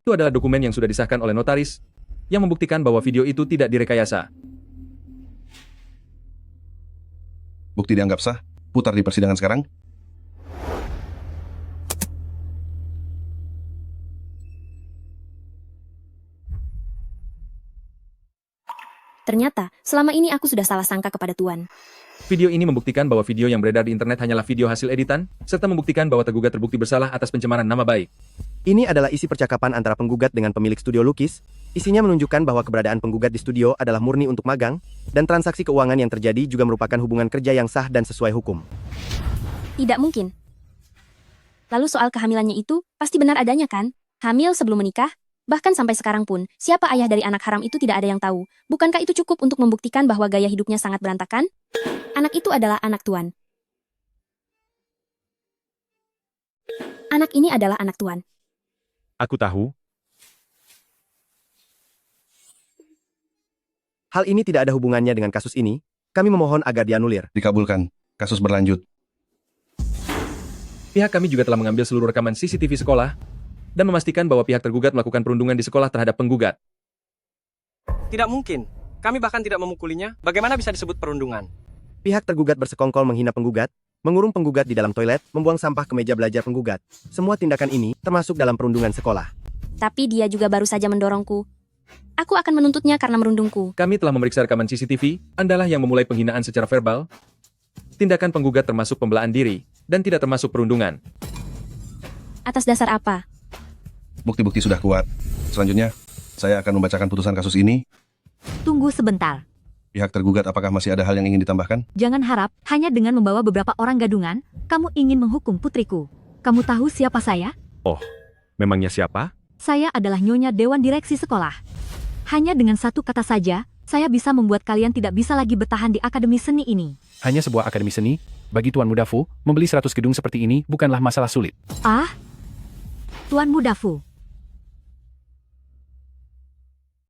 Itu adalah dokumen yang sudah disahkan oleh notaris, yang membuktikan bahwa video itu tidak direkayasa. Bukti dianggap sah. Putar di persidangan sekarang. Ternyata, selama ini aku sudah salah sangka kepada Tuan. Video ini membuktikan bahwa video yang beredar di internet hanyalah video hasil editan, serta membuktikan bahwa tergugat terbukti bersalah atas pencemaran nama baik. Ini adalah isi percakapan antara penggugat dengan pemilik studio lukis. Isinya menunjukkan bahwa keberadaan penggugat di studio adalah murni untuk magang, dan transaksi keuangan yang terjadi juga merupakan hubungan kerja yang sah dan sesuai hukum. Tidak mungkin. Lalu soal kehamilannya itu, pasti benar adanya kan? Hamil sebelum menikah? Bahkan sampai sekarang pun, siapa ayah dari anak haram itu tidak ada yang tahu. Bukankah itu cukup untuk membuktikan bahwa gaya hidupnya sangat berantakan? Anak itu adalah anak Tuan. Anak ini adalah anak Tuan. Aku tahu. Hal ini tidak ada hubungannya dengan kasus ini. Kami memohon agar dianulir. Dikabulkan. Kasus berlanjut. Pihak kami juga telah mengambil seluruh rekaman CCTV sekolah, dan memastikan bahwa pihak tergugat melakukan perundungan di sekolah terhadap penggugat. Tidak mungkin. Kami bahkan tidak memukulinya. Bagaimana bisa disebut perundungan? Pihak tergugat bersekongkol menghina penggugat, mengurung penggugat di dalam toilet, membuang sampah ke meja belajar penggugat. Semua tindakan ini termasuk dalam perundungan sekolah. Tapi dia juga baru saja mendorongku. Aku akan menuntutnya karena merundungku. Kami telah memeriksa rekaman CCTV, Andalah yang memulai penghinaan secara verbal. Tindakan penggugat termasuk pembelaan diri, dan tidak termasuk perundungan. Atas dasar apa? Bukti-bukti sudah kuat. Selanjutnya, saya akan membacakan putusan kasus ini. Tunggu sebentar. Pihak tergugat apakah masih ada hal yang ingin ditambahkan? Jangan harap, hanya dengan membawa beberapa orang gadungan, kamu ingin menghukum putriku. Kamu tahu siapa saya? Oh, memangnya siapa? Saya adalah Nyonya Dewan Direksi Sekolah. Hanya dengan satu kata saja, saya bisa membuat kalian tidak bisa lagi bertahan di Akademi Seni ini. Hanya sebuah akademi seni, bagi Tuan Muda Fu, membeli 100 gedung seperti ini bukanlah masalah sulit. Ah? Tuan Muda Fu.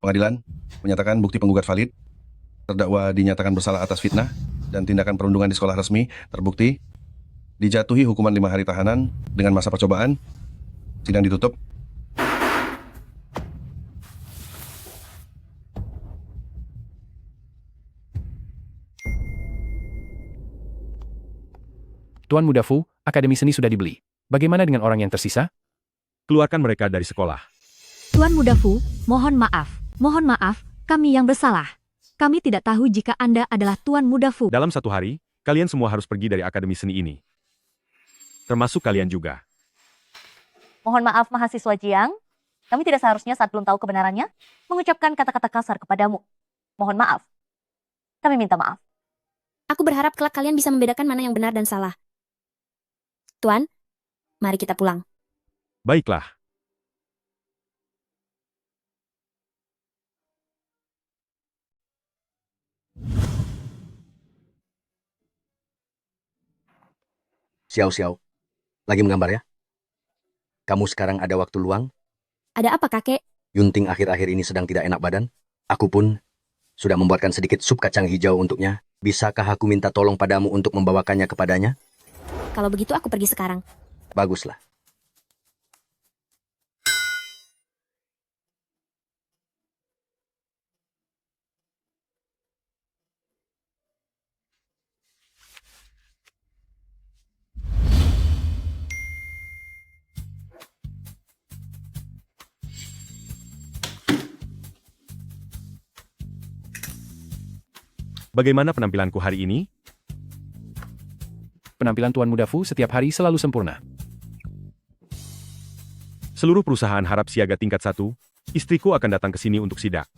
Pengadilan menyatakan bukti penggugat valid. Terdakwa dinyatakan bersalah atas fitnah dan tindakan perundungan di sekolah resmi terbukti. Dijatuhi hukuman 5 hari tahanan dengan masa percobaan. Sidang ditutup. Tuan Muda Fu, akademi seni sudah dibeli. Bagaimana dengan orang yang tersisa? Keluarkan mereka dari sekolah. Tuan Muda Fu, mohon maaf. Mohon maaf, kami yang bersalah. Kami tidak tahu jika Anda adalah Tuan Muda Fu. Dalam 1 hari, kalian semua harus pergi dari akademi seni ini. Termasuk kalian juga. Mohon maaf mahasiswa Jiang, kami tidak seharusnya saat belum tahu kebenarannya, mengucapkan kata-kata kasar kepadamu. Mohon maaf. Kami minta maaf. Aku berharap kelak kalian bisa membedakan mana yang benar dan salah. Tuan, mari kita pulang. Baiklah. Xiao-Xiao, lagi menggambar ya? Kamu sekarang ada waktu luang? Ada apa, kakek? Yunting akhir-akhir ini sedang tidak enak badan. Aku pun sudah membuatkan sedikit sup kacang hijau untuknya. Bisakah aku minta tolong padamu untuk membawakannya kepadanya? Kalau begitu aku pergi sekarang. Baguslah. Bagaimana penampilanku hari ini? Penampilan Tuan Muda Fu setiap hari selalu sempurna. Seluruh perusahaan harap siaga tingkat 1. Istriku akan datang ke sini untuk sidak.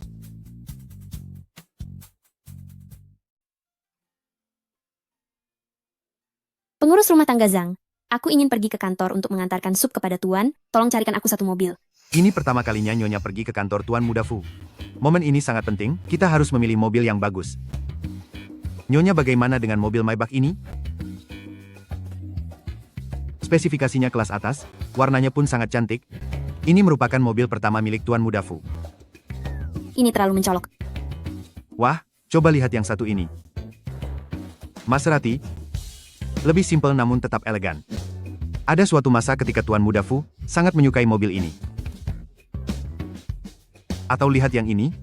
Pengurus rumah tangga Zhang, aku ingin pergi ke kantor untuk mengantarkan sup kepada Tuan. Tolong carikan aku satu mobil. Ini pertama kalinya Nyonya pergi ke kantor Tuan Muda Fu. Momen ini sangat penting, kita harus memilih mobil yang bagus. Nyonya bagaimana dengan mobil Maybach ini? Spesifikasinya kelas atas, warnanya pun sangat cantik. Ini merupakan mobil pertama milik Tuan Muda Fu. Ini terlalu mencolok. Wah, coba lihat yang satu ini. Maserati. Lebih simpel namun tetap elegan. Ada suatu masa ketika Tuan Muda Fu sangat menyukai mobil ini. Atau lihat yang ini.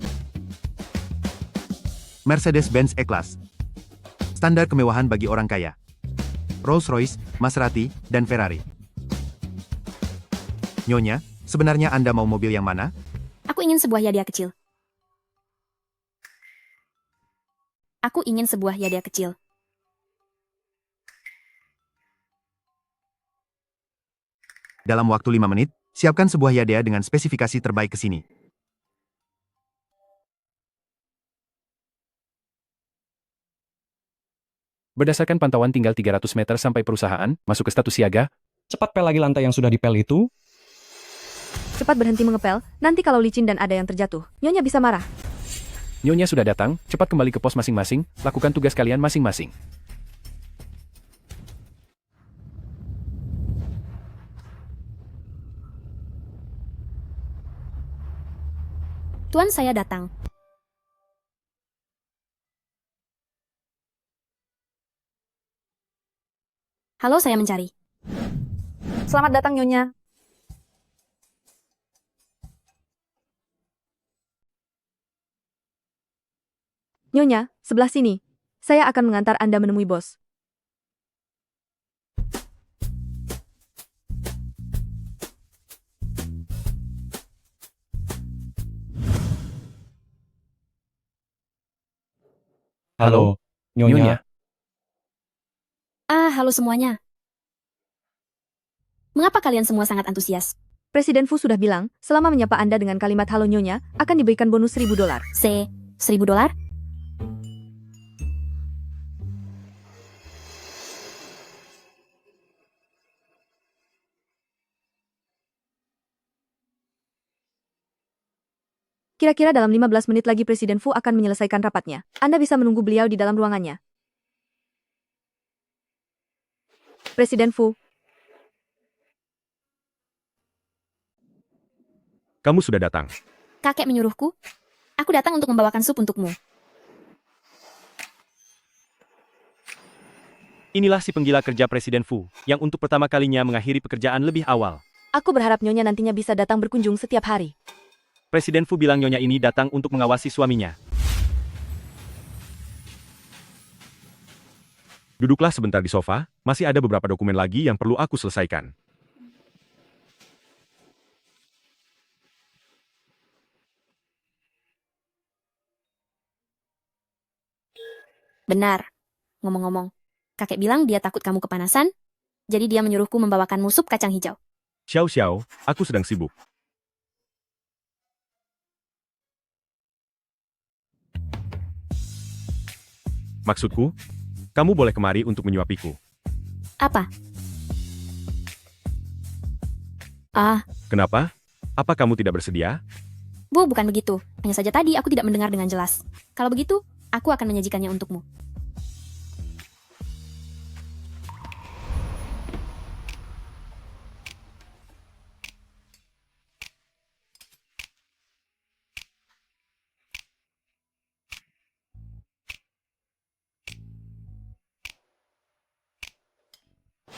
Mercedes-Benz E-Class. Standar kemewahan bagi orang kaya. Rolls-Royce, Maserati, dan Ferrari. Nyonya, sebenarnya Anda mau mobil yang mana? Aku ingin sebuah hadiah kecil. Aku ingin sebuah hadiah kecil. Dalam waktu 5 menit, siapkan sebuah hadiah dengan spesifikasi terbaik ke sini. Berdasarkan pantauan tinggal 300 meter sampai perusahaan, masuk ke status siaga. Cepat pel lagi lantai yang sudah dipel itu. Cepat berhenti mengepel, nanti kalau licin dan ada yang terjatuh, Nyonya bisa marah. Nyonya sudah datang, cepat kembali ke pos masing-masing, lakukan tugas kalian masing-masing. Tuan, saya datang. Halo, saya mencari. Selamat datang, Nyonya. Nyonya, sebelah sini. Saya akan mengantar Anda menemui bos. Halo, Nyonya. Halo semuanya. Mengapa kalian semua sangat antusias? Presiden Fu sudah bilang, selama menyapa Anda dengan kalimat halo Nyonya, akan diberikan bonus $1.000. $1.000? Kira-kira dalam 15 menit lagi Presiden Fu akan menyelesaikan rapatnya. Anda bisa menunggu beliau di dalam ruangannya. Presiden Fu. Kamu sudah datang. Kakek menyuruhku. Aku datang untuk membawakan sup untukmu. Inilah si penggila kerja Presiden Fu, yang untuk pertama kalinya mengakhiri pekerjaan lebih awal. Aku berharap Nyonya nantinya bisa datang berkunjung setiap hari. Presiden Fu bilang Nyonya ini datang untuk mengawasi suaminya. Duduklah sebentar di sofa, masih ada beberapa dokumen lagi yang perlu aku selesaikan. Benar. Ngomong-ngomong, kakek bilang dia takut kamu kepanasan, jadi dia menyuruhku membawakanmu sup kacang hijau. Xiao, aku sedang sibuk. Maksudku, Kamu boleh kemari untuk menyuapiku. Apa? Ah, Kenapa? Apa kamu tidak bersedia? Bu, bukan begitu. Hanya saja tadi aku tidak mendengar dengan jelas. Kalau begitu, aku akan menyajikannya untukmu.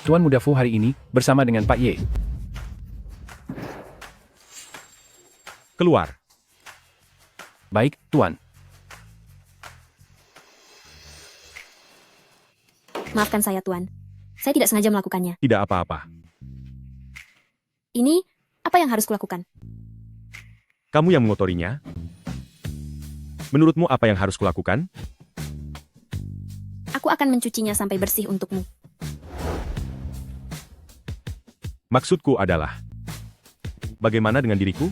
Tuan Muda Fu hari ini, bersama dengan Pak Ye. Keluar. Baik, Tuan. Maafkan saya, Tuan. Saya tidak sengaja melakukannya. Tidak apa-apa. Ini, apa yang harus kulakukan? Kamu yang mengotorinya? Menurutmu apa yang harus kulakukan? Aku akan mencucinya sampai bersih untukmu. Maksudku adalah, bagaimana dengan diriku?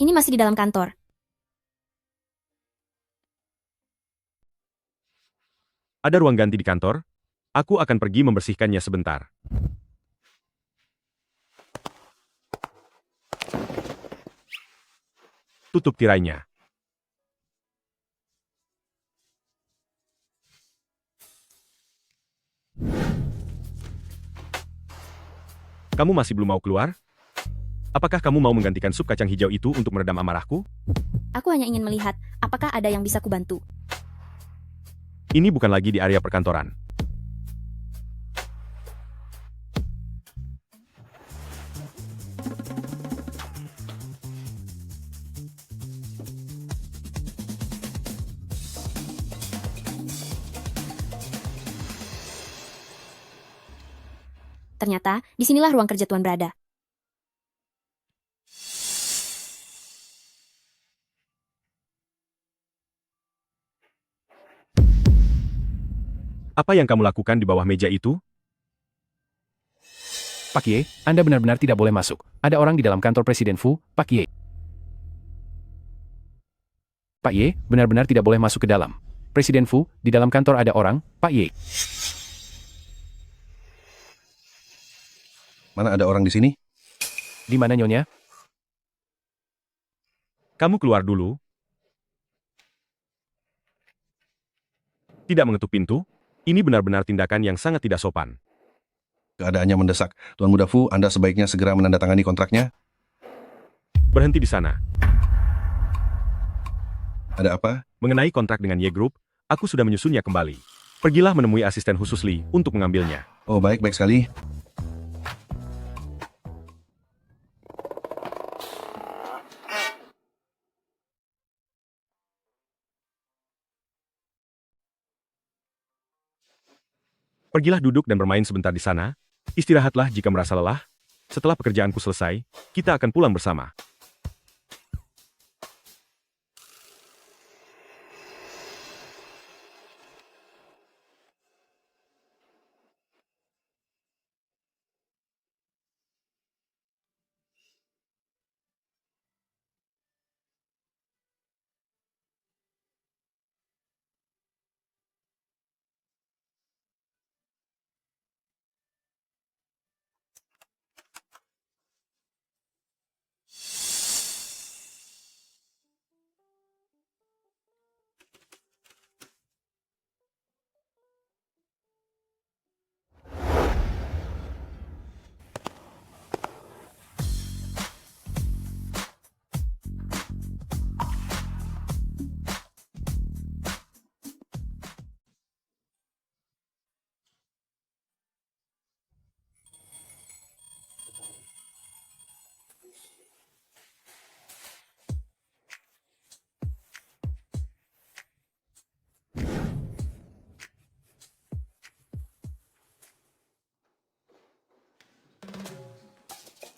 Ini masih di dalam kantor. Ada ruang ganti di kantor? Aku akan pergi membersihkannya sebentar. Tutup tirainya. Kamu masih belum mau keluar? Apakah kamu mau menggantikan sup kacang hijau itu untuk meredam amarahku? Aku hanya ingin melihat, apakah ada yang bisa kubantu. Ini bukan lagi di area perkantoran. Ternyata, disinilah ruang kerja Tuan berada. Apa yang kamu lakukan di bawah meja itu? Pak Ye, Anda benar-benar tidak boleh masuk. Ada orang di dalam kantor Presiden Fu, Pak Ye. Pak Ye, benar-benar tidak boleh masuk ke dalam. Presiden Fu, di dalam kantor ada orang, Pak Ye. Mana ada orang di sini? Di mana Nyonya? Kamu keluar dulu. Tidak mengetuk pintu? Ini benar-benar tindakan yang sangat tidak sopan. Keadaannya mendesak. Tuan Muda Fu, Anda sebaiknya segera menandatangani kontraknya. Berhenti di sana. Ada apa? Mengenai kontrak dengan Ye Group, aku sudah menyusunnya kembali. Pergilah menemui asisten khusus Lee untuk mengambilnya. Oh, baik sekali. Pergilah duduk dan bermain sebentar di sana. Istirahatlah jika merasa lelah. Setelah pekerjaanku selesai, kita akan pulang bersama.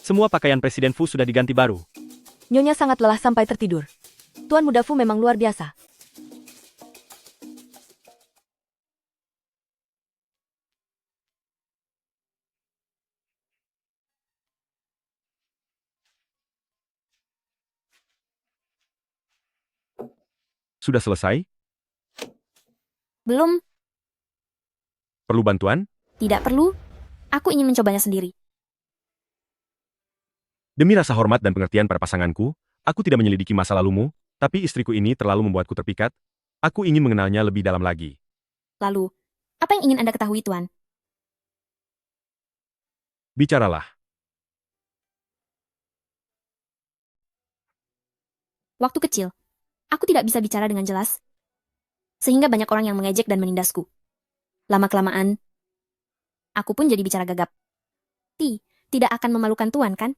Semua pakaian Presiden Fu sudah diganti baru. Nyonya sangat lelah sampai tertidur. Tuan Muda Fu memang luar biasa. Sudah selesai? Belum, Perlu bantuan? tidak perlu. Aku ingin mencobanya sendiri. Demi rasa hormat dan pengertian pada pasanganku, aku tidak menyelidiki masa lalumu, tapi istriku ini terlalu membuatku terpikat. Aku ingin mengenalnya lebih dalam lagi. Lalu, apa yang ingin Anda ketahui, Tuan? Bicaralah. Waktu kecil, aku tidak bisa bicara dengan jelas, sehingga banyak orang yang mengejek dan menindasku. Lama-kelamaan, aku pun jadi bicara gagap. Tidak akan memalukan Tuan, kan?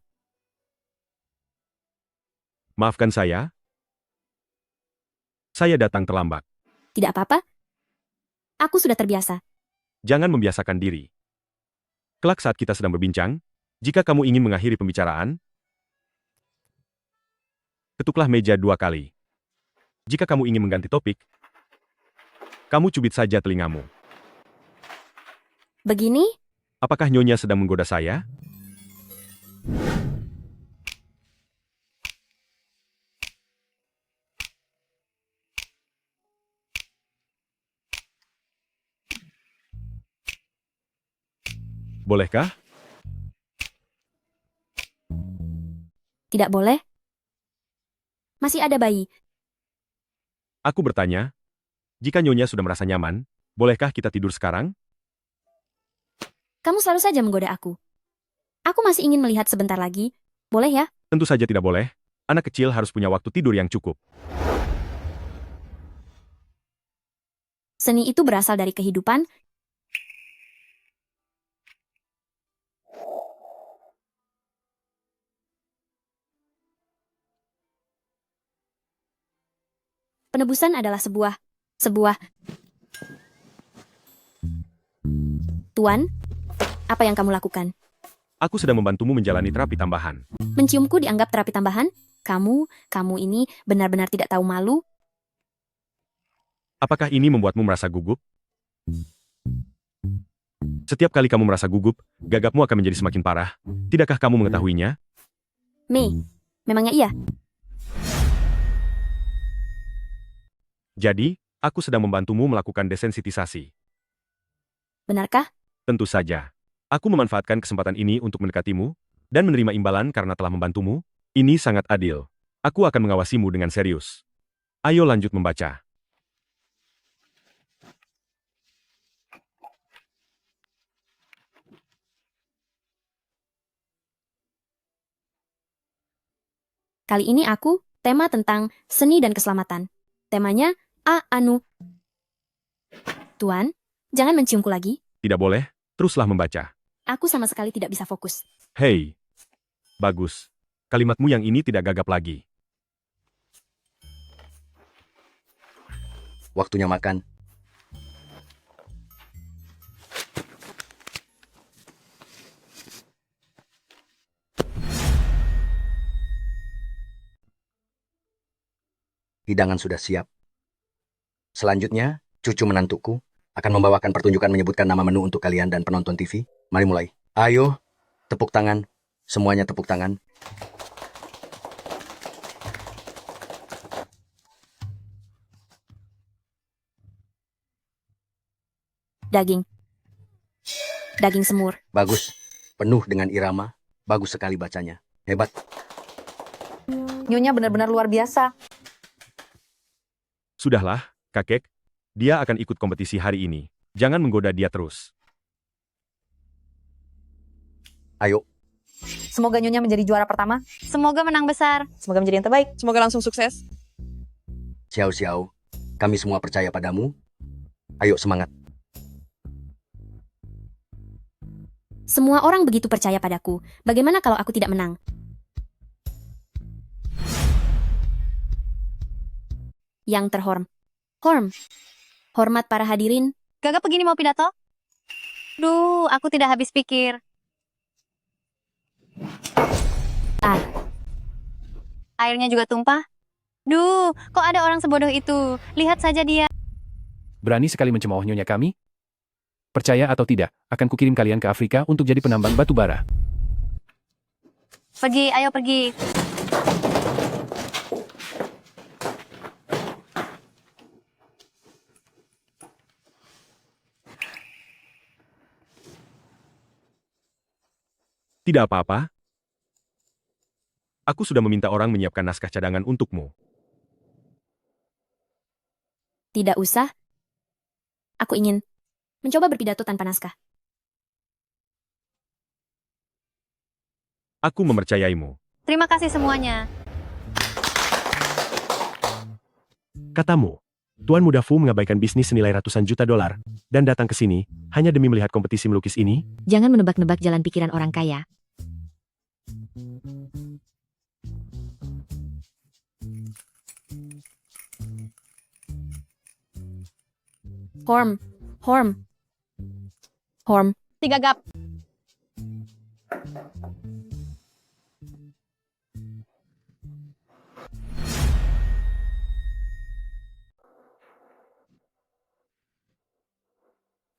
Maafkan saya. Saya datang terlambat. Tidak apa-apa. Aku sudah terbiasa. Jangan membiasakan diri. Kelak saat kita sedang berbincang, jika kamu ingin mengakhiri pembicaraan, ketuklah meja 2 kali. Jika kamu ingin mengganti topik, kamu cubit saja telingamu. Begini? Apakah Nyonya sedang menggoda saya? Bolehkah? Tidak boleh. Masih ada bayi. Aku bertanya, jika Nyonya sudah merasa nyaman, bolehkah kita tidur sekarang? Kamu selalu saja menggoda aku. Aku masih ingin melihat sebentar lagi. Boleh ya? Tentu saja tidak boleh. Anak kecil harus punya waktu tidur yang cukup. Seni itu berasal dari kehidupan. Penebusan adalah sebuah. Tuan, apa yang kamu lakukan? Aku sedang membantumu menjalani terapi tambahan. Menciumku dianggap terapi tambahan? Kamu ini benar-benar tidak tahu malu? Apakah ini membuatmu merasa gugup? Setiap kali kamu merasa gugup, gagapmu akan menjadi semakin parah. Tidakkah kamu mengetahuinya? Mei, memangnya iya? Jadi, aku sedang membantumu melakukan desensitisasi. Benarkah? Tentu saja. Aku memanfaatkan kesempatan ini untuk mendekatimu, dan menerima imbalan karena telah membantumu. Ini sangat adil. Aku akan mengawasimu dengan serius. Ayo lanjut membaca. Kali ini aku, tema tentang seni dan keselamatan. Temanya, Tuan, jangan menciumku lagi. Tidak boleh, teruslah membaca. Aku sama sekali tidak bisa fokus. Hei. Bagus. Kalimatmu yang ini tidak gagap lagi. Waktunya makan. Hidangan sudah siap. Selanjutnya, cucu menantuku akan membawakan pertunjukan menyebutkan nama menu untuk kalian dan penonton TV. Mari mulai. Ayo, tepuk tangan. Semuanya tepuk tangan. Daging semur. Bagus. Penuh dengan irama. Bagus sekali bacanya. Hebat. Nyonya benar-benar luar biasa. Sudahlah, kakek. Dia akan ikut kompetisi hari ini. Jangan menggoda dia terus. Ayo. Semoga Nyonya menjadi juara pertama. Semoga menang besar. Semoga menjadi yang terbaik. Semoga langsung sukses. Xiao Xiao, kami semua percaya padamu. Ayo semangat. Semua orang begitu percaya padaku. Bagaimana kalau aku tidak menang? Yang hormat para hadirin. Gagap begini mau pidato? Duh, aku tidak habis pikir. Airnya juga tumpah. Duh, kok ada orang sebodoh itu? Lihat saja dia. Berani sekali mencemooh nyonya kami? Percaya atau tidak, akan kukirim kalian ke Afrika untuk jadi penambang batu bara. Pergi, ayo pergi. Tidak apa-apa. Aku sudah meminta orang menyiapkan naskah cadangan untukmu. Tidak usah. Aku ingin mencoba berpidato tanpa naskah. Aku mempercayaimu. Terima kasih semuanya. Katamu, Tuan Muda Fu mengabaikan bisnis senilai ratusan juta dolar dan datang ke sini hanya demi melihat kompetisi melukis ini? Jangan menebak-nebak jalan pikiran orang kaya. Horm. 3 gap.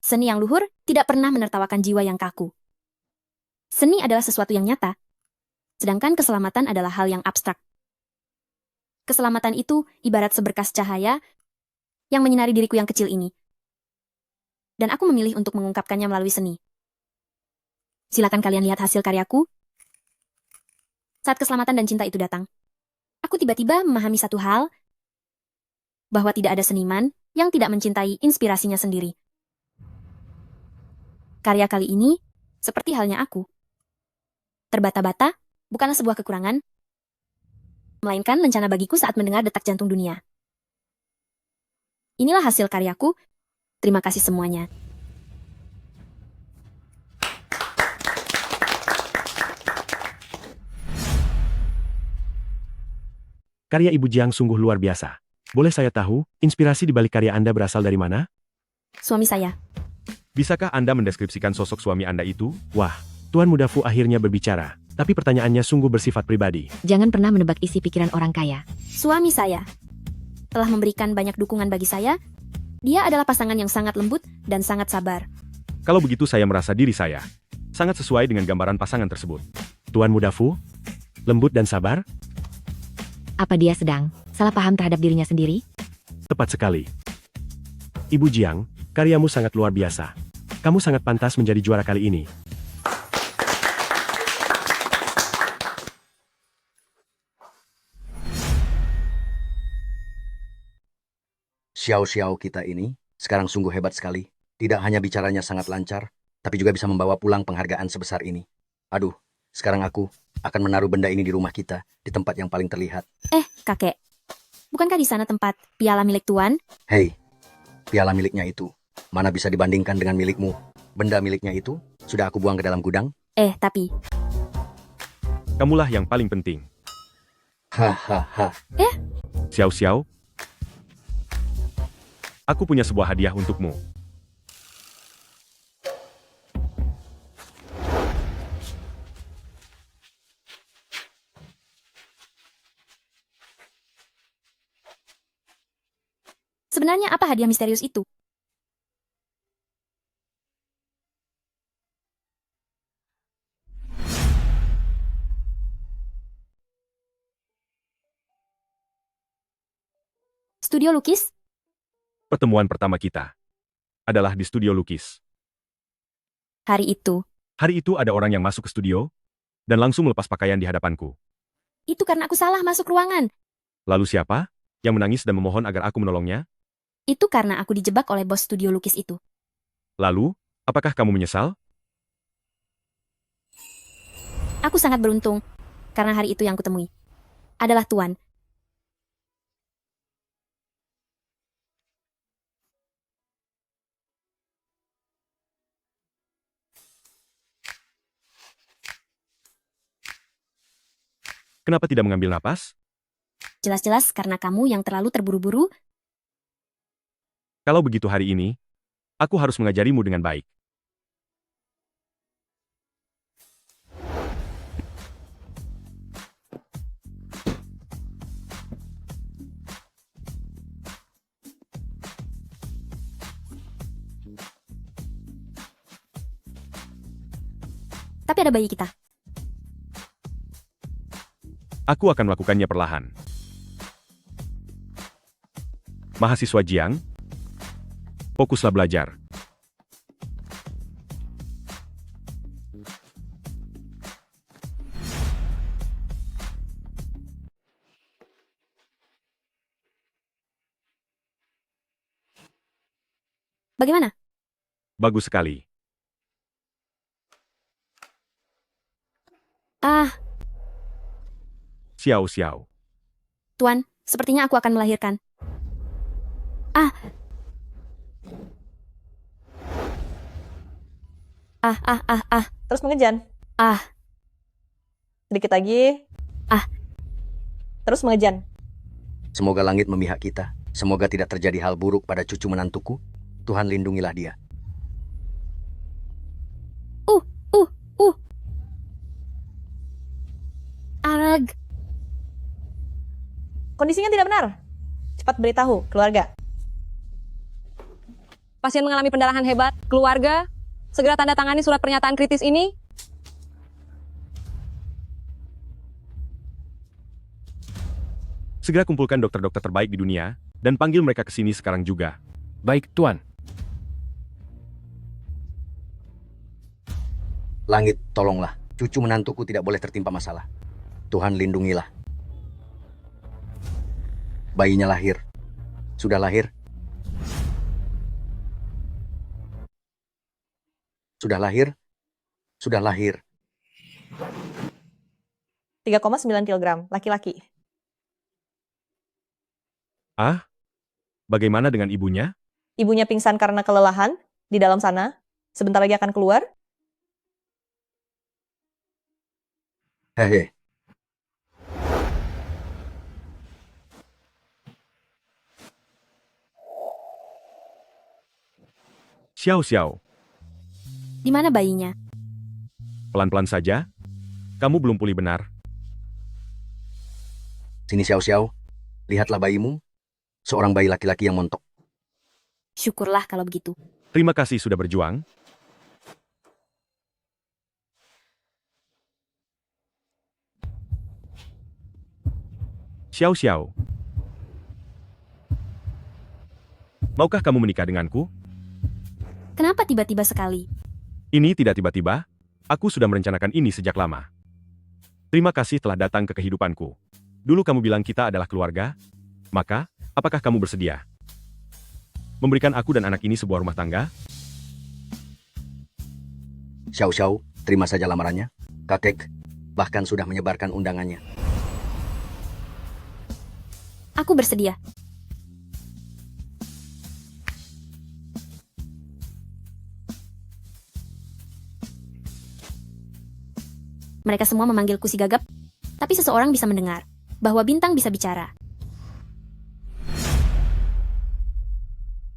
Seni yang luhur tidak pernah menertawakan jiwa yang kaku. Seni adalah sesuatu yang nyata, sedangkan keselamatan adalah hal yang abstrak. Keselamatan itu ibarat seberkas cahaya yang menyinari diriku yang kecil ini. Dan aku memilih untuk mengungkapkannya melalui seni. Silakan kalian lihat hasil karyaku. Saat keselamatan dan cinta itu datang, aku tiba-tiba memahami satu hal, bahwa tidak ada seniman yang tidak mencintai inspirasinya sendiri. Karya kali ini, seperti halnya aku, terbata-bata bukanlah sebuah kekurangan, melainkan lencana bagiku saat mendengar detak jantung dunia. Inilah hasil karyaku. Terima kasih semuanya. Karya Ibu Jiang sungguh luar biasa. Boleh saya tahu, inspirasi di balik karya Anda berasal dari mana? Suami saya. Bisakah Anda mendeskripsikan sosok suami Anda itu? Wah, Tuan Muda Fu akhirnya berbicara. Tapi pertanyaannya sungguh bersifat pribadi. Jangan pernah menebak isi pikiran orang kaya. Suami saya telah memberikan banyak dukungan bagi saya. Dia adalah pasangan yang sangat lembut dan sangat sabar. Kalau begitu saya merasa diri saya sangat sesuai dengan gambaran pasangan tersebut. Tuan Muda Fu, lembut dan sabar? Apa dia sedang salah paham terhadap dirinya sendiri? Tepat sekali. Ibu Jiang, karyamu sangat luar biasa. Kamu sangat pantas menjadi juara kali ini. Xiao-xiao kita ini sekarang sungguh hebat sekali. Tidak hanya bicaranya sangat lancar, tapi juga bisa membawa pulang penghargaan sebesar ini. Aduh, sekarang aku akan menaruh benda ini di rumah kita, di tempat yang paling terlihat. Kakek, bukankah di sana tempat piala milik Tuan? Hei, piala miliknya itu mana bisa dibandingkan dengan milikmu? Benda miliknya itu sudah aku buang ke dalam gudang. Tapi... Kamulah yang paling penting. Hahaha. Xiao-xiao, aku punya sebuah hadiah untukmu. Sebenarnya apa hadiah misterius itu? Studio lukis? Pertemuan pertama kita adalah di studio lukis. Hari itu. Hari itu ada orang yang masuk ke studio dan langsung melepas pakaian di hadapanku. Itu karena aku salah masuk ruangan. Lalu siapa yang menangis dan memohon agar aku menolongnya? Itu karena aku dijebak oleh bos studio lukis itu. Lalu, apakah kamu menyesal? Aku sangat beruntung, karena hari itu yang kutemui adalah Tuan. Kenapa tidak mengambil napas? Jelas-jelas karena kamu yang terlalu terburu-buru. Kalau begitu hari ini, aku harus mengajarimu dengan baik. Tapi ada bayi kita. Aku akan melakukannya perlahan. Mahasiswa Jiang, fokuslah belajar. Bagaimana? Bagus sekali. Ah, Xiao Xiao. Tuan, sepertinya aku akan melahirkan. Ah. Terus mengejan. Ah. Sedikit lagi. Ah. Terus mengejan. Semoga langit memihak kita. Semoga tidak terjadi hal buruk pada cucu menantuku. Tuhan lindungilah dia. Arag. Kondisinya tidak benar. Cepat beritahu, keluarga. Pasien mengalami pendarahan hebat. Keluarga, segera tanda tangani surat pernyataan kritis ini. Segera kumpulkan dokter-dokter terbaik di dunia, dan panggil mereka ke sini sekarang juga. Baik, Tuan. Langit, tolonglah. Cucu menantuku tidak boleh tertimpa masalah. Tuhan lindungilah. Bayinya lahir. Sudah lahir? Sudah lahir? Sudah lahir. 3,9 kg, laki-laki. Ah? Bagaimana dengan ibunya? Ibunya pingsan karena kelelahan di dalam sana. Sebentar lagi akan keluar. Hehe. Xiao Xiao, Di mana bayinya? pelan-pelan saja. Kamu belum pulih benar. Sini Xiao Xiao. Lihatlah bayimu. Seorang bayi laki-laki yang montok. Syukurlah kalau begitu. Terima kasih sudah berjuang. Xiao Xiao. Maukah kamu menikah denganku? Kenapa tiba-tiba sekali? Ini tidak tiba-tiba. Aku sudah merencanakan ini sejak lama. Terima kasih telah datang ke kehidupanku. Dulu kamu bilang kita adalah keluarga. Maka, apakah kamu bersedia memberikan aku dan anak ini sebuah rumah tangga? Xiao Xiao, terima saja lamarannya. Kakek bahkan sudah menyebarkan undangannya. Aku bersedia. Mereka semua memanggilku si gagap, tapi seseorang bisa mendengar bahwa bintang bisa bicara.